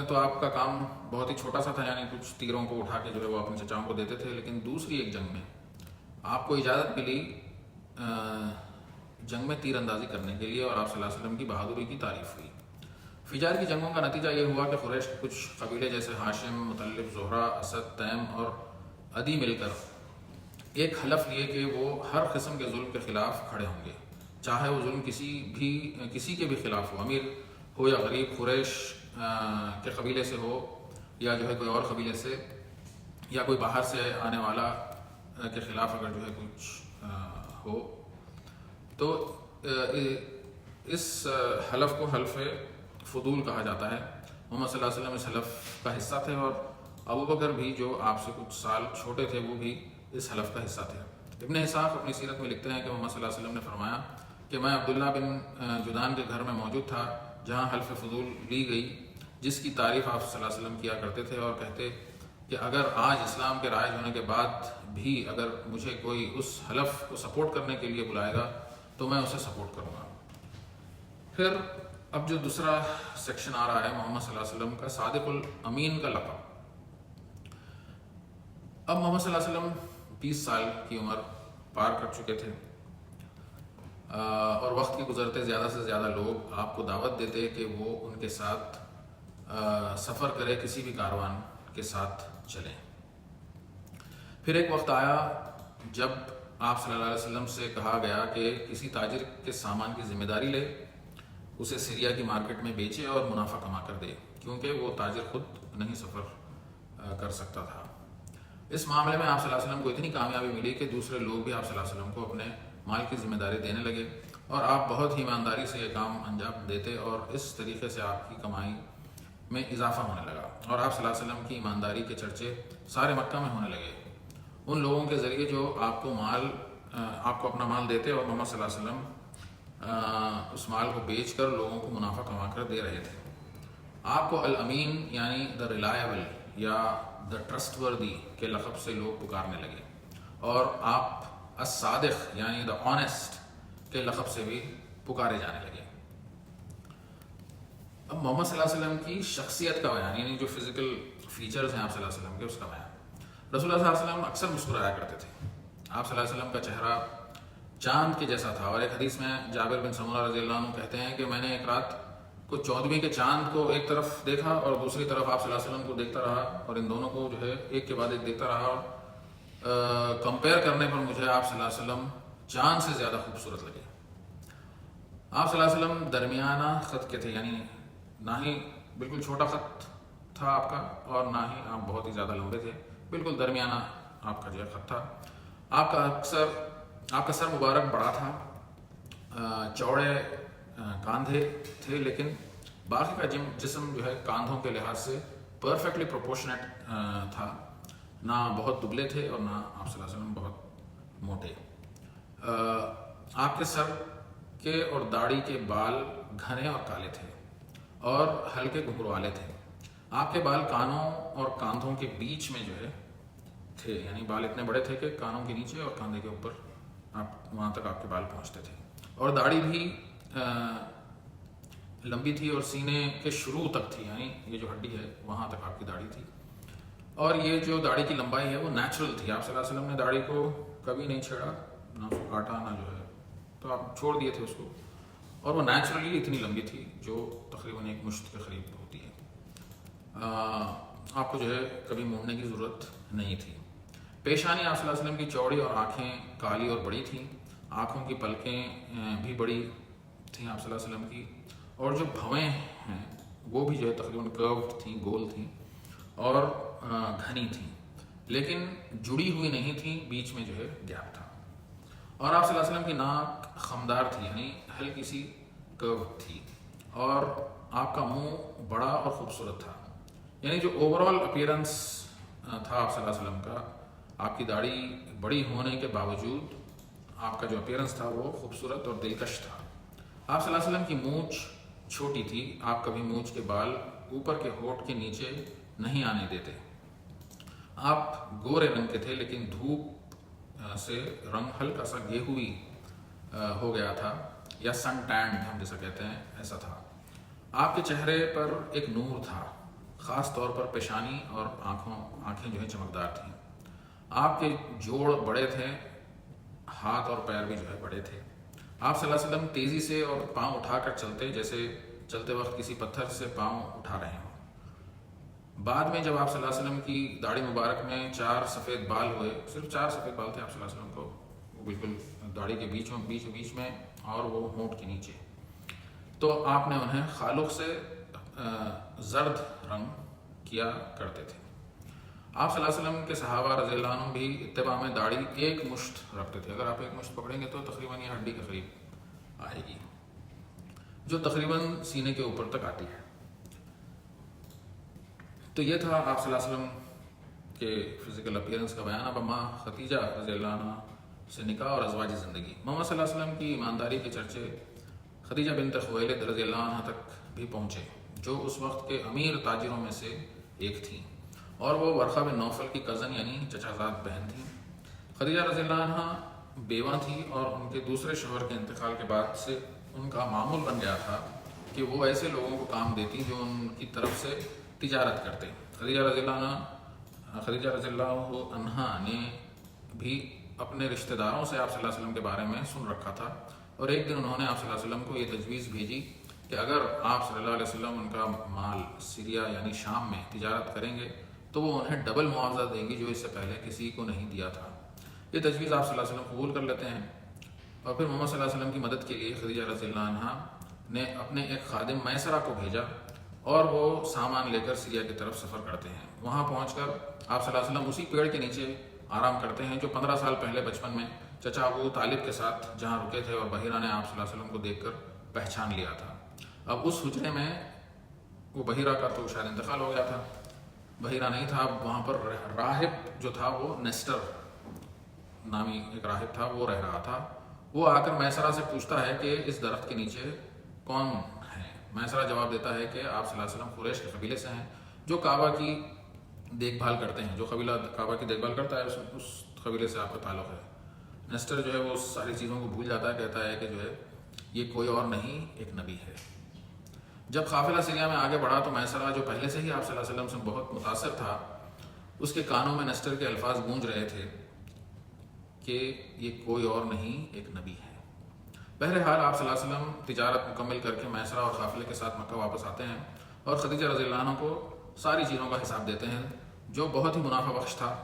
تو آپ کا کام بہت ہی چھوٹا سا تھا، یعنی کچھ تیروں کو اٹھا کے جو ہے وہ اپنے چچاؤں کو دیتے تھے، لیکن دوسری ایک جنگ میں آپ کو اجازت ملی جنگ میں تیر اندازی کرنے کے لیے، اور آپ صلی اللہ علیہ وسلم کی بہادری کی تعریف ہوئی۔ فجار کی جنگوں کا نتیجہ یہ ہوا کہ قریش کے کچھ قبیلے جیسے ہاشم، مطلب، زہرہ، اسد، تیم اور عدی مل کر ایک حلف لیے کہ وہ ہر قسم کے ظلم کے خلاف کھڑے ہوں گے، چاہے وہ ظلم کسی کے بھی خلاف ہو، امیر ہو یا غریب، قریش کے قبیلے سے ہو یا جو ہے کوئی اور قبیلے سے، یا کوئی باہر سے آنے والا کے خلاف اگر جو ہے کچھ ہو تو اس حلف کو حلف فضول کہا جاتا ہے۔ محمد صلی اللہ علیہ وسلم اس حلف کا حصہ تھے، اور ابو بکر بھی جو آپ سے کچھ سال چھوٹے تھے وہ بھی اس حلف کا حصہ تھے۔ ابن اسحاق اپنی سیرت میں لکھتے ہیں کہ محمد صلی اللہ علیہ وسلم نے فرمایا کہ میں عبداللہ بن جدعان کے گھر میں موجود تھا جہاں حلف فضول لی گئی، جس کی تعریف آپ صلی اللہ علیہ وسلم کیا کرتے تھے اور کہتے کہ اگر آج اسلام کے رائج ہونے کے بعد بھی اگر مجھے کوئی اس حلف کو سپورٹ کرنے کے لیے بلائے گا تو میں اسے سپورٹ کروں گا۔ پھر اب جو دوسرا سیکشن آ رہا ہے محمد صلی اللہ علیہ وسلم کا صادق الامین کا لقب۔ اب محمد صلی اللہ علیہ وسلم 20 سال کی عمر پار کر چکے تھے، اور وقت کے گزرتے زیادہ سے زیادہ لوگ آپ کو دعوت دیتے کہ وہ ان کے ساتھ سفر کرے، کسی بھی کاروان کے ساتھ چلیں۔ پھر ایک وقت آیا جب آپ صلی اللہ علیہ وسلم سے کہا گیا کہ کسی تاجر کے سامان کی ذمہ داری لے، اسے سیریا کی مارکیٹ میں بیچے اور منافع کما کر دے، کیونکہ وہ تاجر خود نہیں سفر کر سکتا تھا۔ اس معاملے میں آپ صلی اللہ علیہ وسلم کو اتنی کامیابی ملی کہ دوسرے لوگ بھی آپ صلی اللہ علیہ وسلم کو اپنے مال کی ذمہ داری دینے لگے، اور آپ بہت ہی ایمانداری سے یہ کام انجام دیتے، اور اس طریقے سے آپ کی کمائی میں اضافہ ہونے لگا، اور آپ صلی اللہ علیہ وسلم کی ایمانداری کے چرچے سارے مکہ میں ہونے لگے۔ ان لوگوں کے ذریعے جو آپ کو اپنا مال دیتے اور محمد صلی اللہ علیہ وسلم اس مال کو بیچ کر لوگوں کو منافع کما کر دے رہے تھے۔ آپ کو الامین یعنی دا ریلائبل یا دا ٹرسٹ وردی کے لقب سے لوگ پکارنے لگے، اور آپ الصادق یعنی دا آنیسٹ کے لقب سے بھی پکارے جانے لگے۔ اب محمد صلی اللہ علیہ وسلم کی شخصیت کا بیان، یعنی جو فزیکل فیچرز ہیں آپ صلی اللہ علیہ وسلم کے، اس کا بیان۔ رسول اللہ صلی اللہ علیہ وسلم اکثر مسکرایا کرتے تھے۔ آپ صلی اللہ علیہ وسلم کا چہرہ چاند کے جیسا تھا، اور ایک حدیث میں جابر بن سمرہ رضی اللہ عنہ کہتے ہیں کہ میں نے ایک رات کو 14ویں کے چاند کو ایک طرف دیکھا اور دوسری طرف آپ صلی اللہ علیہ وسلم کو دیکھتا رہا، اور ان دونوں کو جو ہے ایک کے بعد ایک دیکھتا رہا، اور کمپیئر کرنے پر مجھے آپ صلی اللہ علیہ وسلم چاند سے زیادہ خوبصورت لگے۔ آپ صلی اللہ علیہ وسلم درمیانہ خط کے تھے، یعنی نہ ہی بالکل چھوٹا خط تھا آپ کا اور نہ ہی آپ بہت ہی زیادہ لمبے تھے، بالکل درمیانہ آپ کا جو ہے خط تھا۔ آپ کا سر مبارک بڑا تھا، چوڑے کاندھے تھے، لیکن باقی کا جسم جو ہے کاندھوں کے لحاظ سے پرفیکٹلی پروپورشنیٹ تھا، نہ بہت دبلے تھے اور نہ آپ صلی اللہ علیہ وسلم بہت موٹے۔ آپ کے سر کے اور داڑھی کے بال گھنے اور کالے تھے اور ہلکے گھنگرو والے تھے۔ آپ کے بال کانوں اور کاندھوں کے بیچ میں جو ہے تھے، یعنی بال اتنے بڑے تھے کہ کانوں کے نیچے اور کاندھے کے اوپر وہاں تک آپ کے بال پہنچتے تھے، اور داڑھی بھی لمبی تھی اور سینے کے شروع تک تھی، یعنی یہ جو ہڈی ہے وہاں تک آپ کی داڑھی تھی، اور یہ جو داڑھی کی لمبائی ہے وہ نیچرل تھی۔ آپ صلی اللہ علیہ وسلم نے داڑھی کو کبھی نہیں چھیڑا، نہ اس کو کاٹا، نہ جو ہے تو آپ چھوڑ دیے تھے اس کو، اور وہ نیچرلی اتنی لمبی تھی جو تقریباً ایک مشت کے قریب ہوتی ہے۔ آپ کو جو ہے کبھی موڑنے کی ضرورت نہیں تھی۔ پیشانی آپ صلی اللہ علیہ وسلم کی چوڑی اور آنکھیں کالی اور بڑی تھیں، آنکھوں کی پلکیں بھی بڑی تھیں آپ صلی اللہ علیہ وسلم کی، اور جو بھویں ہیں وہ بھی جو ہے تقریباً کروڈ تھیں، گول تھیں اور گھنی تھیں، لیکن جڑی ہوئی نہیں تھیں، بیچ میں جو ہے گیپ تھا۔ اور آپ صلی اللہ علیہ وسلم کی ناک خمدار تھی، یعنی ہلکی سی کرو تھی، اور آپ کا منہ بڑا اور خوبصورت تھا، یعنی جو اوور آل اپیرنس تھا آپ صلی اللہ علیہ وسلم کا، آپ کی داڑھی بڑی ہونے کے باوجود آپ کا جو اپیرنس تھا وہ خوبصورت اور دلکش تھا۔ آپ صلی اللہ علیہ وسلم کی مونچھ چھوٹی تھی، آپ کبھی مونچھ کے بال اوپر کے ہونٹ کے نیچے نہیں آنے دیتے۔ آپ گورے رنگ کے تھے، لیکن دھوپ سے رنگ ہلکا سا گیہوی ہو گیا تھا، یا سن ٹینڈ ہم جیسا کہتے ہیں ایسا تھا۔ آپ کے چہرے پر ایک نور تھا، خاص طور پر پیشانی اور آنکھیں جو ہیں چمکدار تھیں۔ آپ کے جوڑ بڑے تھے، ہاتھ اور پیر بھی جو ہے بڑے تھے۔ آپ صلی اللہ علیہ وسلم تیزی سے اور پاؤں اٹھا کر چلتے، جیسے چلتے وقت کسی پتھر سے پاؤں اٹھا رہے ہوں۔ بعد میں جب آپ صلی اللہ علیہ وسلم کی داڑھی مبارک میں 4 سفید بال ہوئے، صرف 4 سفید بال تھے آپ صلی اللہ علیہ وسلم کو، وہ بالکل داڑھی کے بیچ میں اور وہ ہونٹ کے نیچے، تو آپ نے انہیں خالق سے زرد رنگ کیا کرتے تھے۔ آپ صلی اللہ علیہ وسلم کے صحابہ رضی اللہ عنہ بھی اتباع میں داڑھی ایک مشت رکھتے تھے۔ اگر آپ ایک مشت پکڑیں گے تو تقریباً یہ ہڈی کے قریب آئے گی، جو تقریباً سینے کے اوپر تک آتی ہے۔ تو یہ تھا آپ صلی اللہ علیہ وسلم کے فزیکل اپیرنس کا بیان۔ اب ماں خدیجہ رضی اللہ عنہ سے نکاح اور ازواجی زندگی۔ محمد صلی اللہ علیہ وسلم کی ایمانداری کے چرچے خدیجہ بنت خویلد رضی اللہ عنہ تک بھی پہنچے، جو اس وقت کے امیر تاجروں میں سے ایک تھیں، اور وہ ورقہ بن نوفل کی کزن یعنی چچا زاد بہن تھیں۔ خدیجہ رضی اللہ عنہ بیوہ تھیں، اور ان کے دوسرے شوہر کے انتقال کے بعد سے ان کا معمول بن گیا تھا کہ وہ ایسے لوگوں کو کام دیتی جو ان کی طرف سے تجارت کرتے۔ خدیجہ رضی اللہ عنہ نے بھی اپنے رشتہ داروں سے آپ صلی اللہ علیہ وسلم کے بارے میں سن رکھا تھا، اور ایک دن انہوں نے آپ صلی اللہ علیہ وسلم کو یہ تجویز بھیجی کہ اگر آپ صلی اللہ علیہ وسلم ان کا مال سیریا یعنی شام میں تجارت کریں گے تو وہ انہیں ڈبل معاوضہ دیں گی جو اس سے پہلے کسی کو نہیں دیا تھا۔ یہ تجویز آپ صلی اللہ علیہ وسلم قبول کر لیتے ہیں، اور پھر محمد صلی اللہ علیہ وسلم کی مدد کے لیے خدیجہ رضی اللہ عنہ نے اپنے ایک خادم میسرہ کو بھیجا، اور وہ سامان لے کر سیریا کی طرف سفر کرتے ہیں۔ وہاں پہنچ کر آپ صلی اللہ علیہ وسلم اسی پیڑ کے نیچے آرام کرتے ہیں جو 15 سال پہلے بچپن میں چچا ابو طالب کے ساتھ جہاں رکے تھے، اور بحیرہ نے آپ صلی اللہ علیہ وسلم کو دیکھ کر پہچان لیا تھا۔ اب اس حجرے میں وہ بحیرہ کا تو شاید انتقال ہو گیا تھا، بحیرہ نہیں تھا، اب وہاں پر راہب جو تھا وہ نیسٹر نامی ایک راہب تھا، وہ رہ رہا تھا۔ وہ آ کر میسرہ سے پوچھتا ہے کہ اس درخت کے نیچے کون ہے؟ میسرہ جواب دیتا ہے کہ آپ صلی اللہ علیہ وسلم قریش کے قبیلے سے ہیں جو کعبہ کی دیکھ بھال کرتے ہیں، جو قبیلہ کعبہ کی دیکھ بھال کرتا ہے اس قبیلے سے آپ کا تعلق ہے۔ نیسٹر جو ہے وہ ساری چیزوں کو بھول جاتا ہے، کہتا ہے کہ جو ہے یہ کوئی اور نہیں ایک نبی ہے۔ جب قافلہ سیریا میں آگے بڑھا تو میسرہ جو پہلے سے ہی آپ صلی اللہ علیہ وسلم سے بہت متاثر تھا، اس کے کانوں میں نیسٹر کے الفاظ گونج رہے تھے کہ یہ کوئی اور نہیں ایک نبی ہے۔ بہرحال آپ صلی اللہ علیہ وسلم تجارت مکمل کر کے میسرہ اور قافلے کے ساتھ مکہ واپس آتے ہیں، اور خدیجہ رضی اللہ عنہ کو ساری چیزوں کا حساب دیتے ہیں، جو بہت ہی منافع بخش تھا۔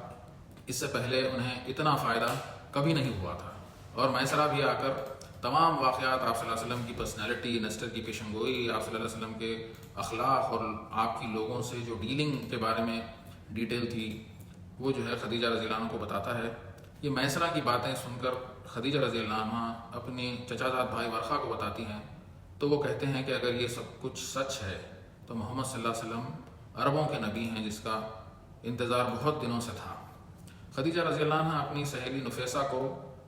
اس سے پہلے انہیں اتنا فائدہ کبھی نہیں ہوا تھا، اور میسرہ بھی آ کر تمام واقعات، آپ صلی اللہ علیہ وسلم کی پرسنالٹی، نیسٹر کی پیشن گوئی، آپ صلی اللہ علیہ وسلم کے اخلاق اور آپ کی لوگوں سے جو ڈیلنگ کے بارے میں ڈیٹیل تھی، وہ جو ہے خدیجہ رضی اللہ عنہ کو بتاتا ہے۔ یہ میسرہ کی باتیں سن کر خدیجہ رضی اللہ عنہ اپنی چچا زاد بھائی ورقہ کو بتاتی ہیں، تو وہ کہتے ہیں کہ اگر یہ سب کچھ سچ ہے تو محمد صلی اللہ علیہ وسلم عربوں کے نبی ہیں جس کا انتظار بہت دنوں سے تھا۔ خدیجہ رضی اللہ عنہ اپنی سہیلی نفیسہ کو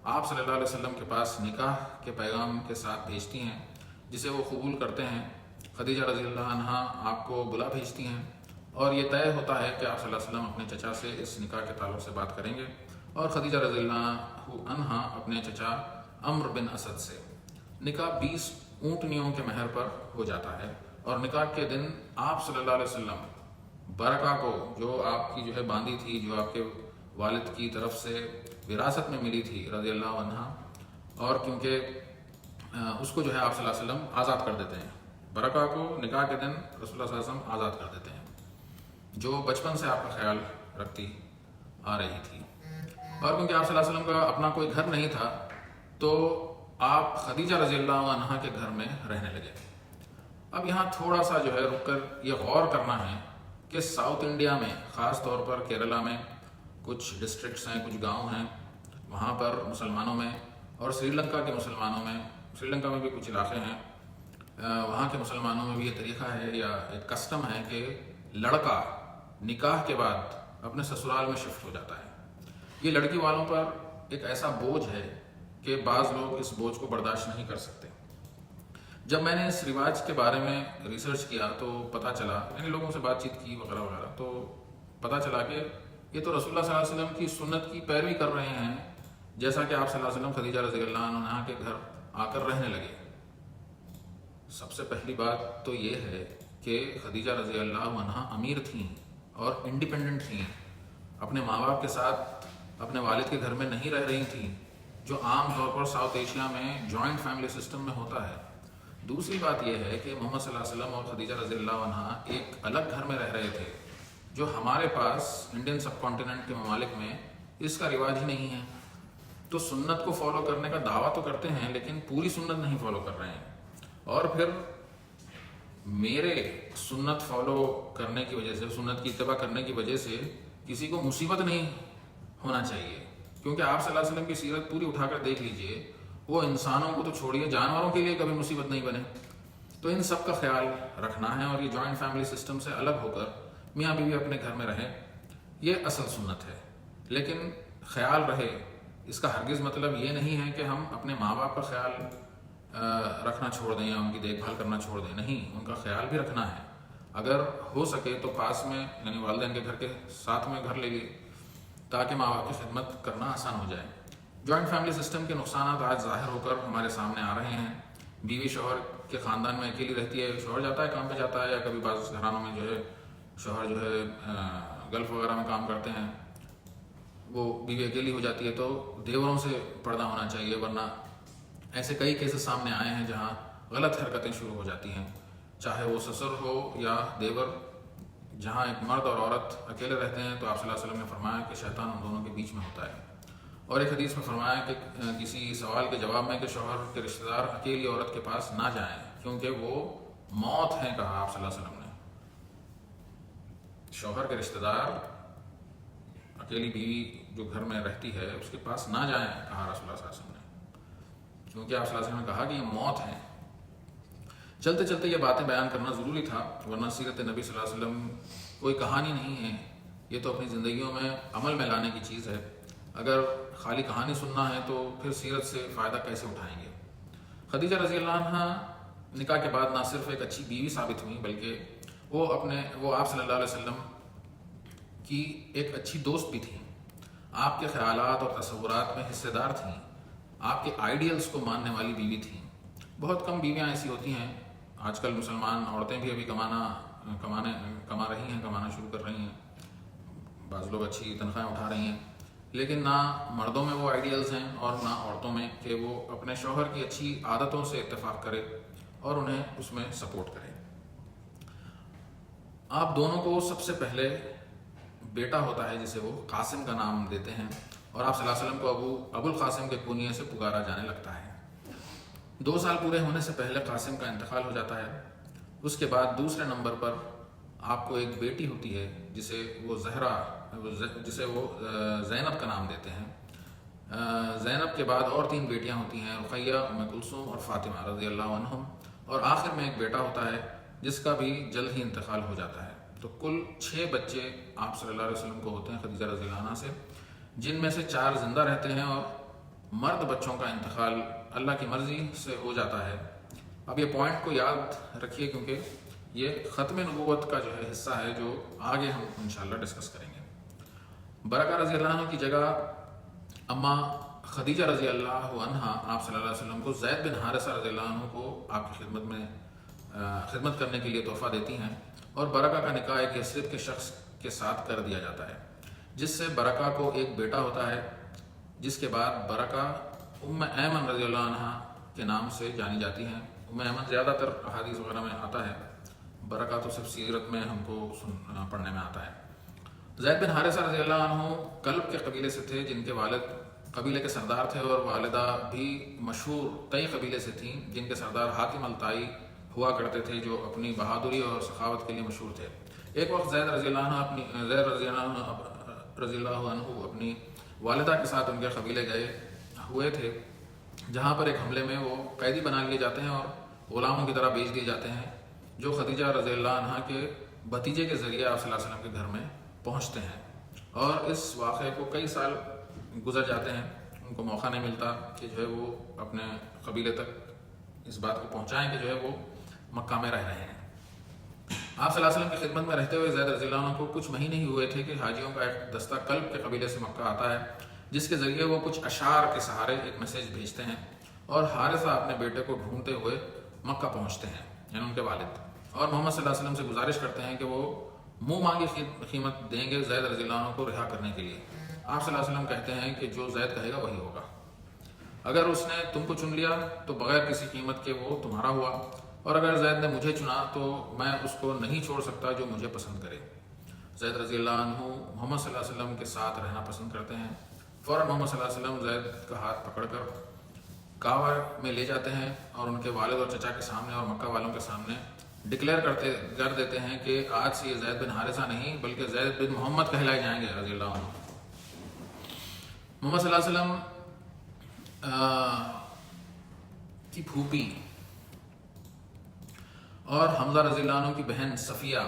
آپ صلی اللہ علیہ وسلم کے پاس نکاح کے پیغام کے ساتھ بھیجتی ہیں، جسے وہ قبول کرتے ہیں۔ خدیجہ رضی اللہ عنہ آپ کو بلا بھیجتی ہیں، اور یہ طے ہوتا ہے کہ آپ صلی اللہ علیہ وسلم اپنے چچا سے اس نکاح کے تعلق سے بات کریں گے، اور خدیجہ رضی اللہ عنہ اپنے چچا عمر بن اسد سے۔ نکاح 20 اونٹنیوں کے مہر پر ہو جاتا ہے، اور نکاح کے دن آپ صلی اللہ علیہ وسلم برکہ کو، جو آپ کی جو ہے باندھی تھی، جو آپ کے والد کی طرف سے وراثت میں ملی تھی رضی اللہ عنہ، اور کیونکہ اس کو جو ہے آپ صلی اللہ علیہ وسلم آزاد کر دیتے ہیں۔ برکہ کو نکاح کے دن رسول اللہ صلی اللہ علیہ وسلم آزاد کر دیتے ہیں، جو بچپن سے آپ کا خیال رکھتی آ رہی تھی۔ اور کیونکہ آپ صلی اللہ علیہ وسلم کا اپنا کوئی گھر نہیں تھا، تو آپ خدیجہ رضی اللہ عنہ کے گھر میں رہنے لگے۔ اب یہاں تھوڑا سا جو ہے رک کر یہ غور کرنا ہے کہ ساؤتھ انڈیا میں، خاص طور پر کیرلا میں کچھ ڈسٹرکٹس ہیں، کچھ گاؤں ہیں، وہاں پر مسلمانوں میں، اور سری لنکا کے مسلمانوں میں، سری لنکا میں بھی کچھ علاقے ہیں، وہاں کے مسلمانوں میں بھی یہ طریقہ ہے یا ایک کسٹم ہے کہ لڑکا نکاح کے بعد اپنے سسرال میں شفٹ ہو جاتا ہے۔ یہ لڑکی والوں پر ایک ایسا بوجھ ہے کہ بعض لوگ اس بوجھ کو برداشت نہیں کر سکتے۔ جب میں نے اس رواج کے بارے میں ریسرچ کیا تو پتہ چلا، یعنی لوگوں سے بات چیت کی وغیرہ وغیرہ، تو پتہ چلا کہ یہ تو رسول اللہ صلی اللہ علیہ وسلم کی سنت کی پیروی کر رہے ہیں، جیسا کہ آپ صلی اللہ علیہ وسلم خدیجہ رضی اللہ عنہا کے گھر آ کر رہنے لگے۔ سب سے پہلی بات تو یہ ہے کہ خدیجہ رضی اللہ عنہا امیر تھیں اور انڈیپینڈنٹ تھیں، اپنے ماں باپ کے ساتھ اپنے والد کے گھر میں نہیں رہ رہی تھیں، جو عام طور پر ساؤتھ ایشیا میں جوائنٹ فیملی سسٹم میں ہوتا ہے۔ دوسری بات یہ ہے کہ محمد صلی اللہ علیہ وسلم اور خدیجہ رضی اللہ عنہا ایک الگ گھر میں رہ رہے تھے، جو ہمارے پاس انڈین سب کانٹیننٹ کے ممالک میں اس کا رواج ہی نہیں ہے۔ تو سنت کو فالو کرنے کا دعویٰ تو کرتے ہیں لیکن پوری سنت نہیں فالو کر رہے ہیں۔ اور پھر میرے سنت فالو کرنے کی وجہ سے، سنت کی اتباع کرنے کی وجہ سے کسی کو مصیبت نہیں ہونا چاہیے، کیونکہ آپ صلی اللہ علیہ وسلم کی سیرت پوری اٹھا کر دیکھ لیجئے، وہ انسانوں کو تو چھوڑیے جانوروں کے لیے کبھی مصیبت نہیں بنے۔ تو ان سب کا خیال رکھنا ہے، اور یہ جوائنٹ فیملی سسٹم سے الگ ہو کر میاں بیوی اپنے گھر میں رہیں، یہ اصل سنت ہے۔ لیکن خیال رہے، اس کا ہرگز مطلب یہ نہیں ہے کہ ہم اپنے ماں باپ کا خیال رکھنا چھوڑ دیں یا ان کی دیکھ بھال کرنا چھوڑ دیں، نہیں، ان کا خیال بھی رکھنا ہے۔ اگر ہو سکے تو پاس میں یعنی والدین کے گھر کے ساتھ میں گھر لے لیے تاکہ ماں باپ کی خدمت کرنا آسان ہو جائے۔ جوائنٹ فیملی سسٹم کے نقصانات آج ظاہر ہو کر ہمارے سامنے آ رہے ہیں۔ بیوی شوہر کے خاندان میں اکیلی رہتی ہے، شوہر جاتا ہے کام پہ جاتا ہے، یا کبھی بعض گھرانوں میں جو ہے شوہر جو ہے گلف وغیرہ میں کام کرتے ہیں، وہ بیوی اکیلی ہو جاتی ہے، تو دیوروں سے پردہ ہونا چاہیے، ورنہ ایسے کئی کیسز سامنے آئے ہیں جہاں غلط حرکتیں شروع ہو جاتی ہیں، چاہے وہ سسر ہو یا دیور۔ جہاں ایک مرد اور عورت اکیلے رہتے ہیں تو آپ صلی اللہ علیہ وسلم نے فرمایا کہ شیطان ان دونوں کے بیچ میں ہوتا ہے۔ اور ایک حدیث میں فرمایا کہ کسی سوال کے جواب میں کہ شوہر کے رشتہ دار اکیلی عورت کے پاس نہ جائیں کیونکہ وہ موت ہیں، کہا آپ صلی اللہ علیہ وسلم نے۔ شوہر کے رشتہ دار اکیلی بیوی جو گھر میں رہتی ہے اس کے پاس نہ جائیں، کہا رسول اللہ صلی اللہ علیہ وسلم نے، کیونکہ آپ صلی اللہ علیہ وسلم نے کہا کہ یہ موت ہے۔ چلتے چلتے یہ باتیں بیان کرنا ضروری تھا، ورنہ سیرت نبی صلی اللہ علیہ وسلم کوئی کہانی نہیں ہے، یہ تو اپنی زندگیوں میں عمل میں لانے کی چیز ہے۔ اگر خالی کہانی سننا ہے تو پھر سیرت سے فائدہ کیسے اٹھائیں گے؟ خدیجہ رضی اللہ عنہ نکاح کے بعد نہ صرف ایک اچھی بیوی ثابت ہوئی بلکہ وہ آپ صلی اللہ علیہ وسلم کی ایک اچھی دوست بھی تھیں، آپ کے خیالات اور تصورات میں حصے دار تھیں، آپ کے آئیڈیلز کو ماننے والی بیوی تھیں۔ بہت کم بیویاں ایسی ہوتی ہیں، آج کل مسلمان عورتیں بھی ابھی کما رہی ہیں، کمانا شروع کر رہی ہیں، بعض لوگ اچھی تنخواہیں اٹھا رہی ہیں، لیکن نہ مردوں میں وہ آئیڈیلز ہیں اور نہ عورتوں میں کہ وہ اپنے شوہر کی اچھی عادتوں سے اتفاق کرے اور انہیں اس میں سپورٹ کرے۔ آپ دونوں کو سب سے پہلے بیٹا ہوتا ہے جسے وہ قاسم کا نام دیتے ہیں، اور آپ صلی اللہ علیہ وسلم کو ابو القاسم کے کنیے سے پکارا جانے لگتا ہے۔ 2 سال پورے ہونے سے پہلے قاسم کا انتقال ہو جاتا ہے۔ اس کے بعد دوسرے نمبر پر آپ کو ایک بیٹی ہوتی ہے جسے وہ زینب کا نام دیتے ہیں۔ زینب کے بعد اور 3 بیٹیاں ہوتی ہیں، رقیہ، ام کلثوم اور فاطمہ رضی اللہ عنہم، اور آخر میں ایک بیٹا ہوتا ہے جس کا بھی جلد ہی انتقال ہو جاتا ہے۔ تو کل 6 بچے آپ صلی اللہ علیہ وسلم کو ہوتے ہیں خدیجہ رضی اللہ عنہا سے، جن میں سے 4 زندہ رہتے ہیں اور مرد بچوں کا انتقال اللہ کی مرضی سے ہو جاتا ہے۔ اب یہ پوائنٹ کو یاد رکھیے کیونکہ یہ ختم نبوت کا جو ہے حصہ ہے جو آگے ہم انشاءاللہ ڈسکس کریں گے۔ برکہ رضی اللہ عنہ کی جگہ اماں خدیجہ رضی اللہ عنہا آپ صلی اللہ علیہ وسلم کو زید بن حارثہ رضی اللہ عنہ کو آپ کی خدمت کرنے کے لیے تحفہ دیتی ہیں، اور برکہ کا نکاح ایک حیثیت کے شخص کے ساتھ کر دیا جاتا ہے، جس سے برکہ کو ایک بیٹا ہوتا ہے، جس کے بعد برکہ ام ایمن رضی اللہ عنہ کے نام سے جانی جاتی ہیں۔ ام ایمن زیادہ تر احادیث وغیرہ میں آتا ہے، برکہ تو صرف سیرت میں ہم کو پڑھنے میں آتا ہے۔ زید بن حارثہ رضی اللہ عنہ کلب کے قبیلے سے تھے، جن کے والد قبیلے کے سردار تھے، اور والدہ بھی مشہور طئی قبیلے سے تھیں، جن کے سردار حاتم الطائی ہوا کرتے تھے، جو اپنی بہادری اور سخاوت کے لیے مشہور تھے۔ ایک وقت زید رضی اللہ عنہ اپنی والدہ کے ساتھ ان کے قبیلے گئے ہوئے تھے، جہاں پر ایک حملے میں وہ قیدی بنا لیے جاتے ہیں اور غلاموں کی طرح بیچ دیے جاتے ہیں، جو خدیجہ رضی اللہ عنہا کے بھتیجے کے ذریعے آپ صلی اللہ علیہ وسلم کے گھر میں پہنچتے ہیں، اور اس واقعے کو کئی سال گزر جاتے ہیں، ان کو موقع نہیں ملتا کہ جو ہے وہ اپنے قبیلے تک اس بات کو پہنچائیں کہ جو ہے وہ مکہ میں رہ رہے ہیں۔ آپ صلی اللہ علیہ وسلم کی خدمت میں رہتے ہوئے زید رضی اللہ عنہ کو کچھ مہینے ہی ہوئے تھے کہ حاجیوں کا ایک دستہ کلب کے قبیلے سے مکہ آتا ہے۔ جس کے ذریعے وہ کچھ اشعار کے سہارے ایک میسیج بھیجتے ہیں، اور حارثہ اپنے بیٹے کو ڈھونڈتے ہوئے مکہ پہنچتے ہیں، یعنی ان کے والد، اور محمد صلی اللہ علیہ وسلم سے گزارش کرتے ہیں کہ وہ منہ مانگی قیمت دیں گے زید رضی اللہ عنہ کو رہا کرنے کے لیے۔ آپ صلی اللہ علیہ وسلم کہتے ہیں کہ جو زید کہے گا وہی ہوگا، اگر اس نے تم کو چن لیا تو بغیر کسی قیمت کے وہ تمہارا ہوا، اور اگر زید نے مجھے چنا تو میں اس کو نہیں چھوڑ سکتا جو مجھے پسند کرے۔ زید رضی اللہ عنہ محمد صلی اللہ علیہ وسلم کے ساتھ رہنا پسند کرتے ہیں۔ فوراً محمد صلی اللہ علیہ وسلم زید کا ہاتھ پکڑ کر کعبہ میں لے جاتے ہیں، اور ان کے والد اور چچا کے سامنے اور مکہ والوں کے سامنے ڈکلیئر کر دیتے ہیں کہ آج سے یہ زید بن حارثہ نہیں بلکہ زید بن محمد کہلائے جائیں گے رضی اللہ عنہ۔ محمد صلی اللہ علیہ وسلم کی پھوپھی اور حمزہ رضی اللہ عنہ کی بہن صفیہ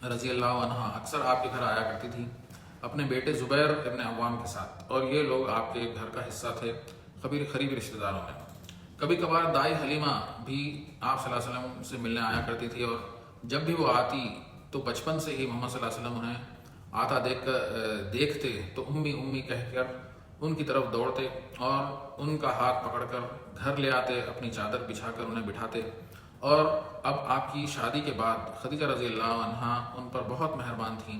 رضی اللہ عنہ اکثر آپ کے گھر آیا کرتی تھی اپنے بیٹے زبیر ابن عوام کے ساتھ، اور یہ لوگ آپ کے گھر کا حصہ تھے قریبی رشتہ داروں میں۔ کبھی کبھار دائی حلیمہ بھی آپ صلی اللہ علیہ وسلم سے ملنے آیا کرتی تھی، اور جب بھی وہ آتی تو بچپن سے ہی محمد صلی اللہ علیہ وسلم انہیں آتا دیکھتے تو امی امی کہہ کر ان کی طرف دوڑتے اور ان کا ہاتھ پکڑ کر گھر لے آتے، اپنی چادر بچھا کر انہیں بٹھاتے۔ اور اب آپ کی شادی کے بعد خدیجہ رضی اللہ عنہا ان پر بہت مہربان تھیں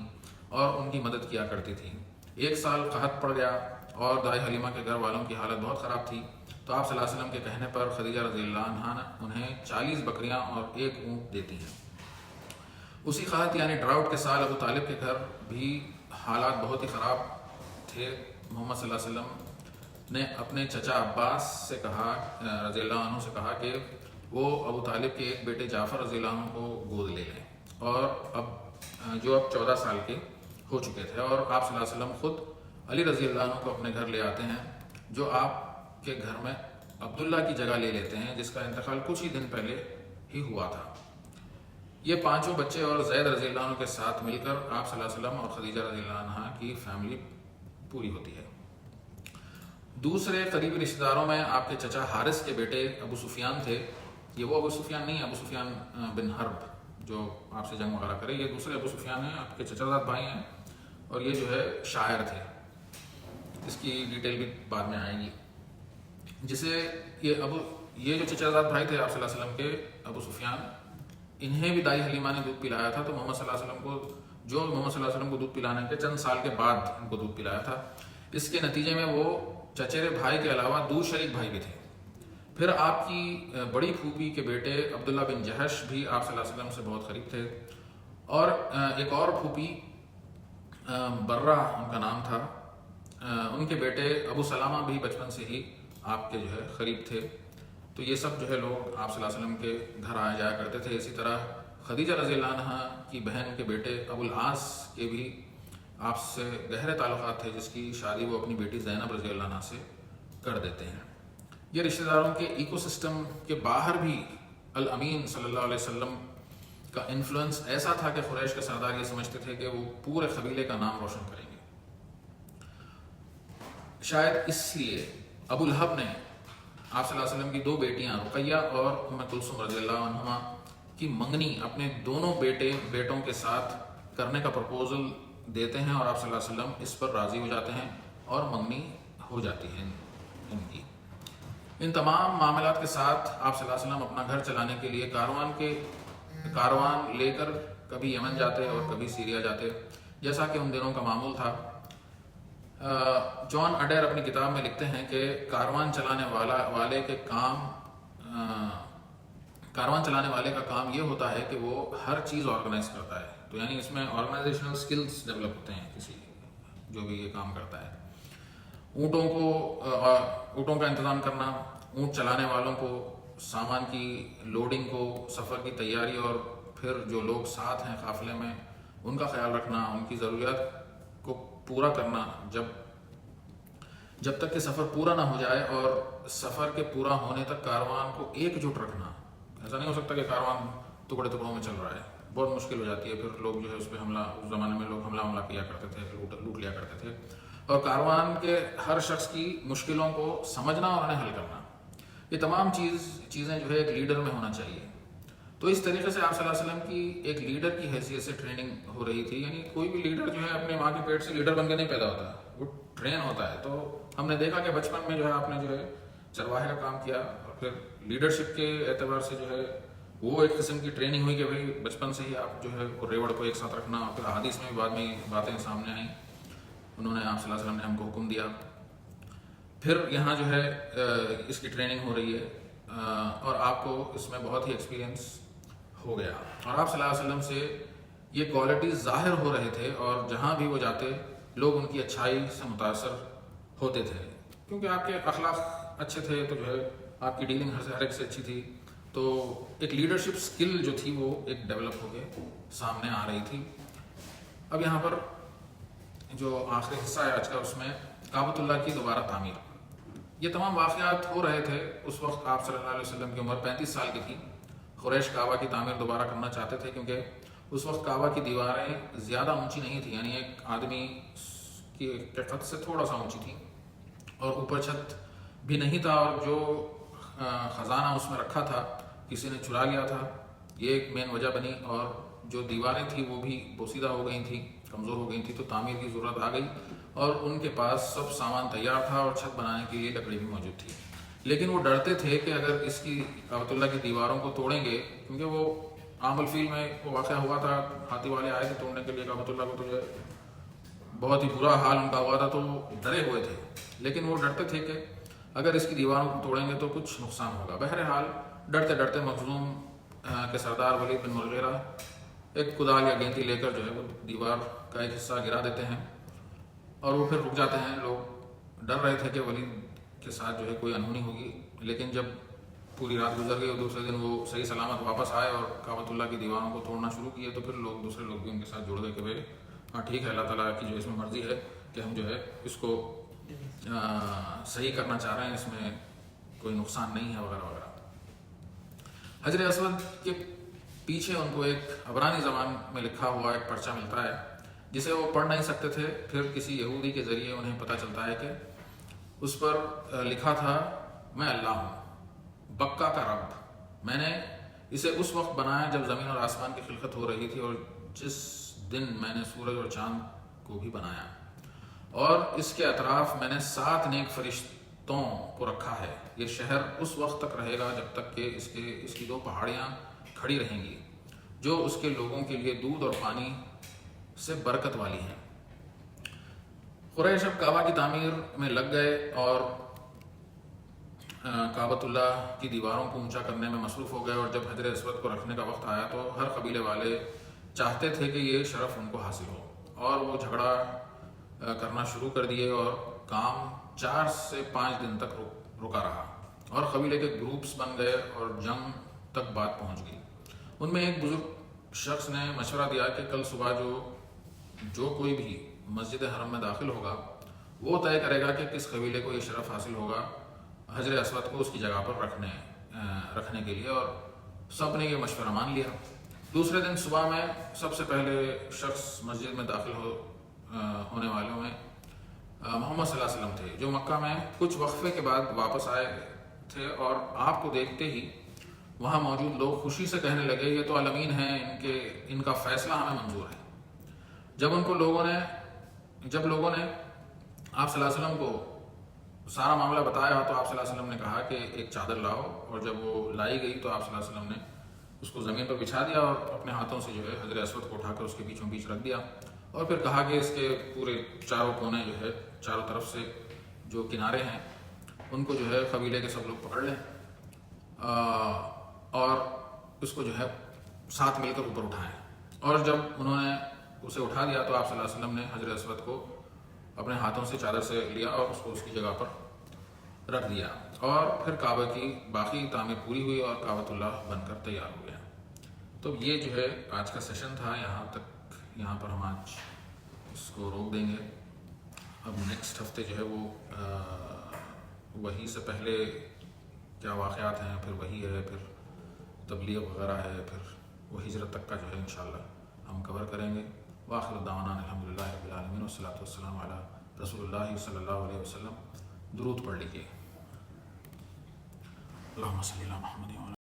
اور ان کی مدد کیا کرتی تھیں۔ ایک سال قحط پڑ گیا اور دائی حلیمہ کے گھر والوں کی حالت بہت خراب تھی، تو آپ صلی اللہ علیہ وسلم کے کہنے پر خدیجہ رضی اللہ عنہا انہیں 40 بکریاں اور 1 اونٹ دیتی ہیں۔ اسی قحط یعنی ڈراؤٹ کے سال ابو طالب کے گھر بھی حالات بہت ہی خراب تھے۔ محمد صلی اللہ علیہ وسلم نے اپنے چچا عباس سے کہا رضی اللہ عنہ سے کہا کہ وہ ابو طالب کے ایک بیٹے جعفر رضی اللہ عنہ کو گود لے لیں، اور اب 14 سال کے ہو چکے تھے، اور آپ صلی اللہ علیہ وسلم خود علی رضی اللہ عنہ کو اپنے گھر لے آتے ہیں، جو آپ کے گھر میں عبداللہ کی جگہ لے لیتے ہیں جس کا انتقال کچھ ہی دن پہلے ہی ہوا تھا۔ یہ 5 بچے اور زید رضی اللہ عنہ کے ساتھ مل کر آپ صلی اللہ علیہ وسلم اور خدیجہ رضی اللہ عنہ کی فیملی پوری ہوتی ہے۔ دوسرے قریبی رشتہ داروں میں آپ کے چچا حارث کے بیٹے ابو سفیان تھے۔ یہ وہ ابو سفیان نہیں ہے ابو سفیان بن حرب جو آپ سے جنگ وغیرہ کرے، یہ دوسرے ابو سفیان ہیں، آپ کے چچا زاد بھائی ہیں، اور یہ جو ہے شاعر تھے، اس کی ڈیٹیل بھی بعد میں آئے گی۔ جسے یہ جو چچا زاد بھائی تھے آپ صلی اللہ علیہ وسلم کے ابو سفیان، انہیں بھی دائی حلیمہ نے دودھ پلایا تھا، تو محمد صلی اللہ علیہ وسلم کو دودھ پلانے کے چند سال کے بعد ان کو دودھ پلایا تھا۔ اس کے نتیجے میں وہ چچیرے بھائی کے علاوہ 2 شریک بھائی بھی تھے۔ پھر آپ کی بڑی پھوپھی کے بیٹے عبداللہ بن جہش بھی آپ صلی اللہ علیہ وسلم سے بہت قریب تھے، اور ایک اور پھوپھی برہ ان کا نام تھا، ان کے بیٹے ابو سلامہ بھی بچپن سے ہی آپ کے جو ہے قریب تھے۔ تو یہ سب جو ہے لوگ آپ صلی اللہ علیہ وسلم کے گھر آیا جایا کرتے تھے۔ اسی طرح خدیجہ رضی اللہ عنہ کی بہن کے بیٹے ابو العاص کے بھی آپ سے گہرے تعلقات تھے، جس کی شادی وہ اپنی بیٹی زینب رضی اللہ عنہ سے کر دیتے ہیں۔ یہ رشتہ داروں کے ایکو سسٹم کے باہر بھی الامین صلی اللہ علیہ وسلم کا انفلوئنس ایسا تھا کہ قریش کے سردار یہ سمجھتے تھے کہ وہ پورے قبیلے کا نام روشن کریں گے۔ شاید اس لیے ابو لہب نے آپ صلی اللہ علیہ وسلم کی 2 بیٹیاں رقیہ اور ام کلثوم رضی اللہ عنہما کی منگنی اپنے دونوں بیٹوں کے ساتھ کرنے کا پرپوزل دیتے ہیں، اور آپ صلی اللہ علیہ وسلم اس پر راضی ہو جاتے ہیں اور منگنی ہو جاتی ہے ان کی۔ ان تمام معاملات کے ساتھ آپ صلی اللہ علیہ وسلم اپنا گھر چلانے کے لیے کاروان لے کر کبھی یمن جاتے اور کبھی سیریا جاتے، جیسا کہ ان دنوں کا معمول تھا۔ جان اڈیر اپنی کتاب میں لکھتے ہیں کہ کاروان چلانے والے کا کام یہ ہوتا ہے کہ وہ ہر چیز آرگنائز کرتا ہے، تو یعنی اس میں آرگنائزیشنل سکلز ڈیولپ ہوتے ہیں کسی جو بھی یہ کام کرتا ہے۔ اونٹوں کا انتظام کرنا، اونٹ چلانے والوں کو، سامان کی لوڈنگ کو، سفر کی تیاری، اور پھر جو لوگ ساتھ ہیں قافلے میں ان کا خیال رکھنا، ان کی ضروریات کو پورا کرنا، جب تک کہ سفر پورا نہ ہو جائے، اور سفر کے پورا ہونے تک کاروان کو ایک جٹ رکھنا۔ ایسا نہیں ہو سکتا کہ کاروان ٹکڑوں میں چل رہا ہے، بہت مشکل ہو جاتی ہے، پھر لوگ جو ہے اس پہ اس زمانے میں لوگ حملہ کیا کرتے تھے، لوٹ لیا کرتے تھے، اور کاروان کے ہر شخص کی مشکلوں کو سمجھنا اور انہیں حل کرنا، یہ تمام چیزیں جو ہے ایک لیڈر میں ہونا چاہیے۔ تو اس طریقے سے آپ صلی اللہ علیہ وسلم کی ایک لیڈر کی حیثیت سے ٹریننگ ہو رہی تھی، یعنی کوئی بھی لیڈر جو ہے اپنے ماں کے پیٹ سے لیڈر بن کے نہیں پیدا ہوتا، وہ ٹرین ہوتا ہے تو ہم نے دیکھا کہ بچپن میں جو ہے آپ نے جو ہے چرواہے کا کام کیا اور پھر لیڈرشپ کے اعتبار سے جو ہے وہ ایک قسم کی ٹریننگ ہوئی کہ بھائی بچپن سے ہی آپ جو ہے وہ ریوڑ کو ایک ساتھ رکھنا. اور پھر حدیث میں بعد میں باتیں سامنے آئیں, انہوں نے آپ صلی اللہ علیہ وسلم نے ہم کو حکم دیا. پھر یہاں جو ہے اس کی ٹریننگ ہو رہی ہے اور آپ کو اس میں بہت ہی ایکسپیرینس ہو گیا اور آپ صلی اللہ علیہ وسلم سے یہ کوالٹیز ظاہر ہو رہے تھے اور جہاں بھی وہ جاتے لوگ ان کی اچھائی سے متاثر ہوتے تھے کیونکہ آپ کے اخلاق اچھے تھے تو جو ہے آپ کی ڈیلنگ ہر ایک سے اچھی تھی. تو ایک لیڈرشپ سکل جو تھی وہ ایک ڈیولپ ہو کے سامنے آ رہی تھی. اب یہاں پر جو آخری حصہ ہے آج کا اس میں کعبۃ اللہ کی دوبارہ تعمیر. یہ تمام واقعات ہو رہے تھے اس وقت آپ صلی اللہ علیہ وسلم کی عمر 35 سال کی تھی. قریش کعبہ کی تعمیر دوبارہ کرنا چاہتے تھے کیونکہ اس وقت کعبہ کی دیواریں زیادہ اونچی نہیں تھیں, یعنی ایک آدمی کی قد سے تھوڑا سا اونچی تھی اور اوپر چھت بھی نہیں تھا اور جو خزانہ اس میں رکھا تھا کسی نے چرا لیا تھا. یہ ایک مین وجہ بنی اور جو دیواریں تھیں وہ بھی بوسیدہ ہو گئی تھیں, کمزور ہو گئی تھیں, تو تعمیر کی ضرورت آ گئی اور ان کے پاس سب سامان تیار تھا اور چھت بنانے کے لیے لکڑی بھی موجود تھی. لیکن وہ ڈرتے تھے کہ اگر اس کی کعبۃ اللہ کی دیواروں کو توڑیں گے, کیونکہ وہ عام الفیل میں وہ واقعہ ہوا تھا, ہاتھی والے آئے تھے توڑنے کے لیے کعبۃ اللہ کو, تو جو بہت ہی برا حال ان کا ہوا تھا تو وہ ڈرے ہوئے تھے. لیکن وہ ڈرتے تھے کہ اگر اس کی دیواروں کو توڑیں گے تو کچھ نقصان ہوگا. بہرحال ڈرتے ڈرتے مخزوم کے سردار ولید بن مغیرہ ایک کدال یا گینتی لے کر جو ہے وہ دیوار کا ایک حصہ گرا دیتے ہیں اور وہ پھر رک جاتے ہیں. لوگ ڈر رہے تھے کہ ولید کے ساتھ جو ہے کوئی انہونی ہوگی, لیکن جب پوری رات گزر گئی اور دوسرے دن وہ صحیح سلامت واپس آئے اور کعبۃ اللہ کی دیواروں کو توڑنا شروع کیے تو پھر دوسرے لوگ بھی ان کے ساتھ جڑ گئے کہ بھائی ہاں ٹھیک ہے, اللہ تعالیٰ کی جو اس میں مرضی ہے کہ ہم جو ہے اس کو صحیح کرنا چاہ رہے ہیں, اس میں کوئی نقصان نہیں ہے وغیرہ وغیرہ. حجر اسود کے پیچھے ان کو ایک عبرانی زبان میں لکھا ہوا ایک پرچہ ملتا ہے جسے وہ پڑھ نہیں سکتے تھے. پھر کسی یہودی کے ذریعے انہیں پتہ چلتا ہے کہ اس پر لکھا تھا میں اللہ ہوں, بکا کا رب. میں نے اسے اس وقت بنایا جب زمین اور آسمان کی خلقت ہو رہی تھی اور جس دن میں نے سورج اور چاند کو بھی بنایا, اور اس کے اطراف میں نے 7 نیک فرشتوں کو رکھا ہے. یہ شہر اس وقت تک رہے گا جب تک کہ اس کی 2 پہاڑیاں کھڑی رہیں گی جو اس کے لوگوں کے لیے دودھ اور پانی سے برکت والی ہیں. قریش اب کعبہ کی تعمیر میں لگ گئے اور کعبۃ اللہ کی دیواروں کو اونچا کرنے میں مصروف ہو گئے. اور جب حجر اسود کو رکھنے کا وقت آیا تو ہر قبیلے والے چاہتے تھے کہ یہ شرف ان کو حاصل ہو, اور وہ جھگڑا کرنا شروع کر دیے اور کام 4 سے 5 دن تک رکا رہا اور قبیلے کے گروپس بن گئے اور جنگ تک بات پہنچ گئی. ان میں ایک بزرگ شخص نے مشورہ دیا کہ کل صبح جو کوئی بھی مسجد حرم میں داخل ہوگا وہ طے کرے گا کہ کس قبیلے کو یہ شرف حاصل ہوگا حجر اسود کو اس کی جگہ پر رکھنے کے لیے, اور سب نے یہ مشورہ مان لیا. دوسرے دن صبح میں سب سے پہلے شخص مسجد میں داخل ہونے والوں میں محمد صلی اللہ علیہ وسلم تھے, جو مکہ میں کچھ وقفے کے بعد واپس آئے تھے. اور آپ کو دیکھتے ہی وہاں موجود لوگ خوشی سے کہنے لگے یہ تو عالمین ہیں, ان کا فیصلہ ہمیں منظور ہے. جب لوگوں نے آپ صلی اللہ علیہ وسلم کو سارا معاملہ بتایا تو آپ صلی اللہ علیہ وسلم نے کہا کہ ایک چادر لاؤ, اور جب وہ لائی گئی تو آپ صلی اللہ علیہ وسلم نے اس کو زمین پر بچھا دیا اور اپنے ہاتھوں سے جو ہے حجر اسود کو اٹھا کر اس کے بیچوں بیچ رکھ دیا, اور پھر کہا کہ اس کے پورے چاروں کونے جو ہے چاروں طرف سے جو کنارے ہیں ان کو جو ہے قبیلے کے سب لوگ پکڑ لیں اور اس کو جو ہے ساتھ مل کر اوپر اٹھائیں. اور جب انہوں نے اسے اٹھا دیا تو آپ صلی اللہ علیہ وسلم نے حجر اسود کو اپنے ہاتھوں سے چادر سے لیا اور اس کو اس کی جگہ پر رکھ دیا, اور پھر کعبہ کی باقی تعمیر پوری ہوئی اور کعبۃ اللہ بن کر تیار ہو گیا. تو یہ جو ہے آج کا سیشن تھا, یہاں پر ہم آج اس کو روک دیں گے. اب نیکسٹ ہفتے جو ہے وہ وہی سے پہلے کیا واقعات ہیں, پھر وہی ہے, پھر تبلیغ وغیرہ ہے, پھر وہ ہجرت تک کا جو ہے انشاءاللہ ہم کور کریں گے. وآخر دعوانا الحمدللہ رب العالمین والصلاۃ والسلام علی رسول اللہ صلی اللہ علیہ وسلم. درود پڑھ لیجیے. اللہم صلی علی محمد.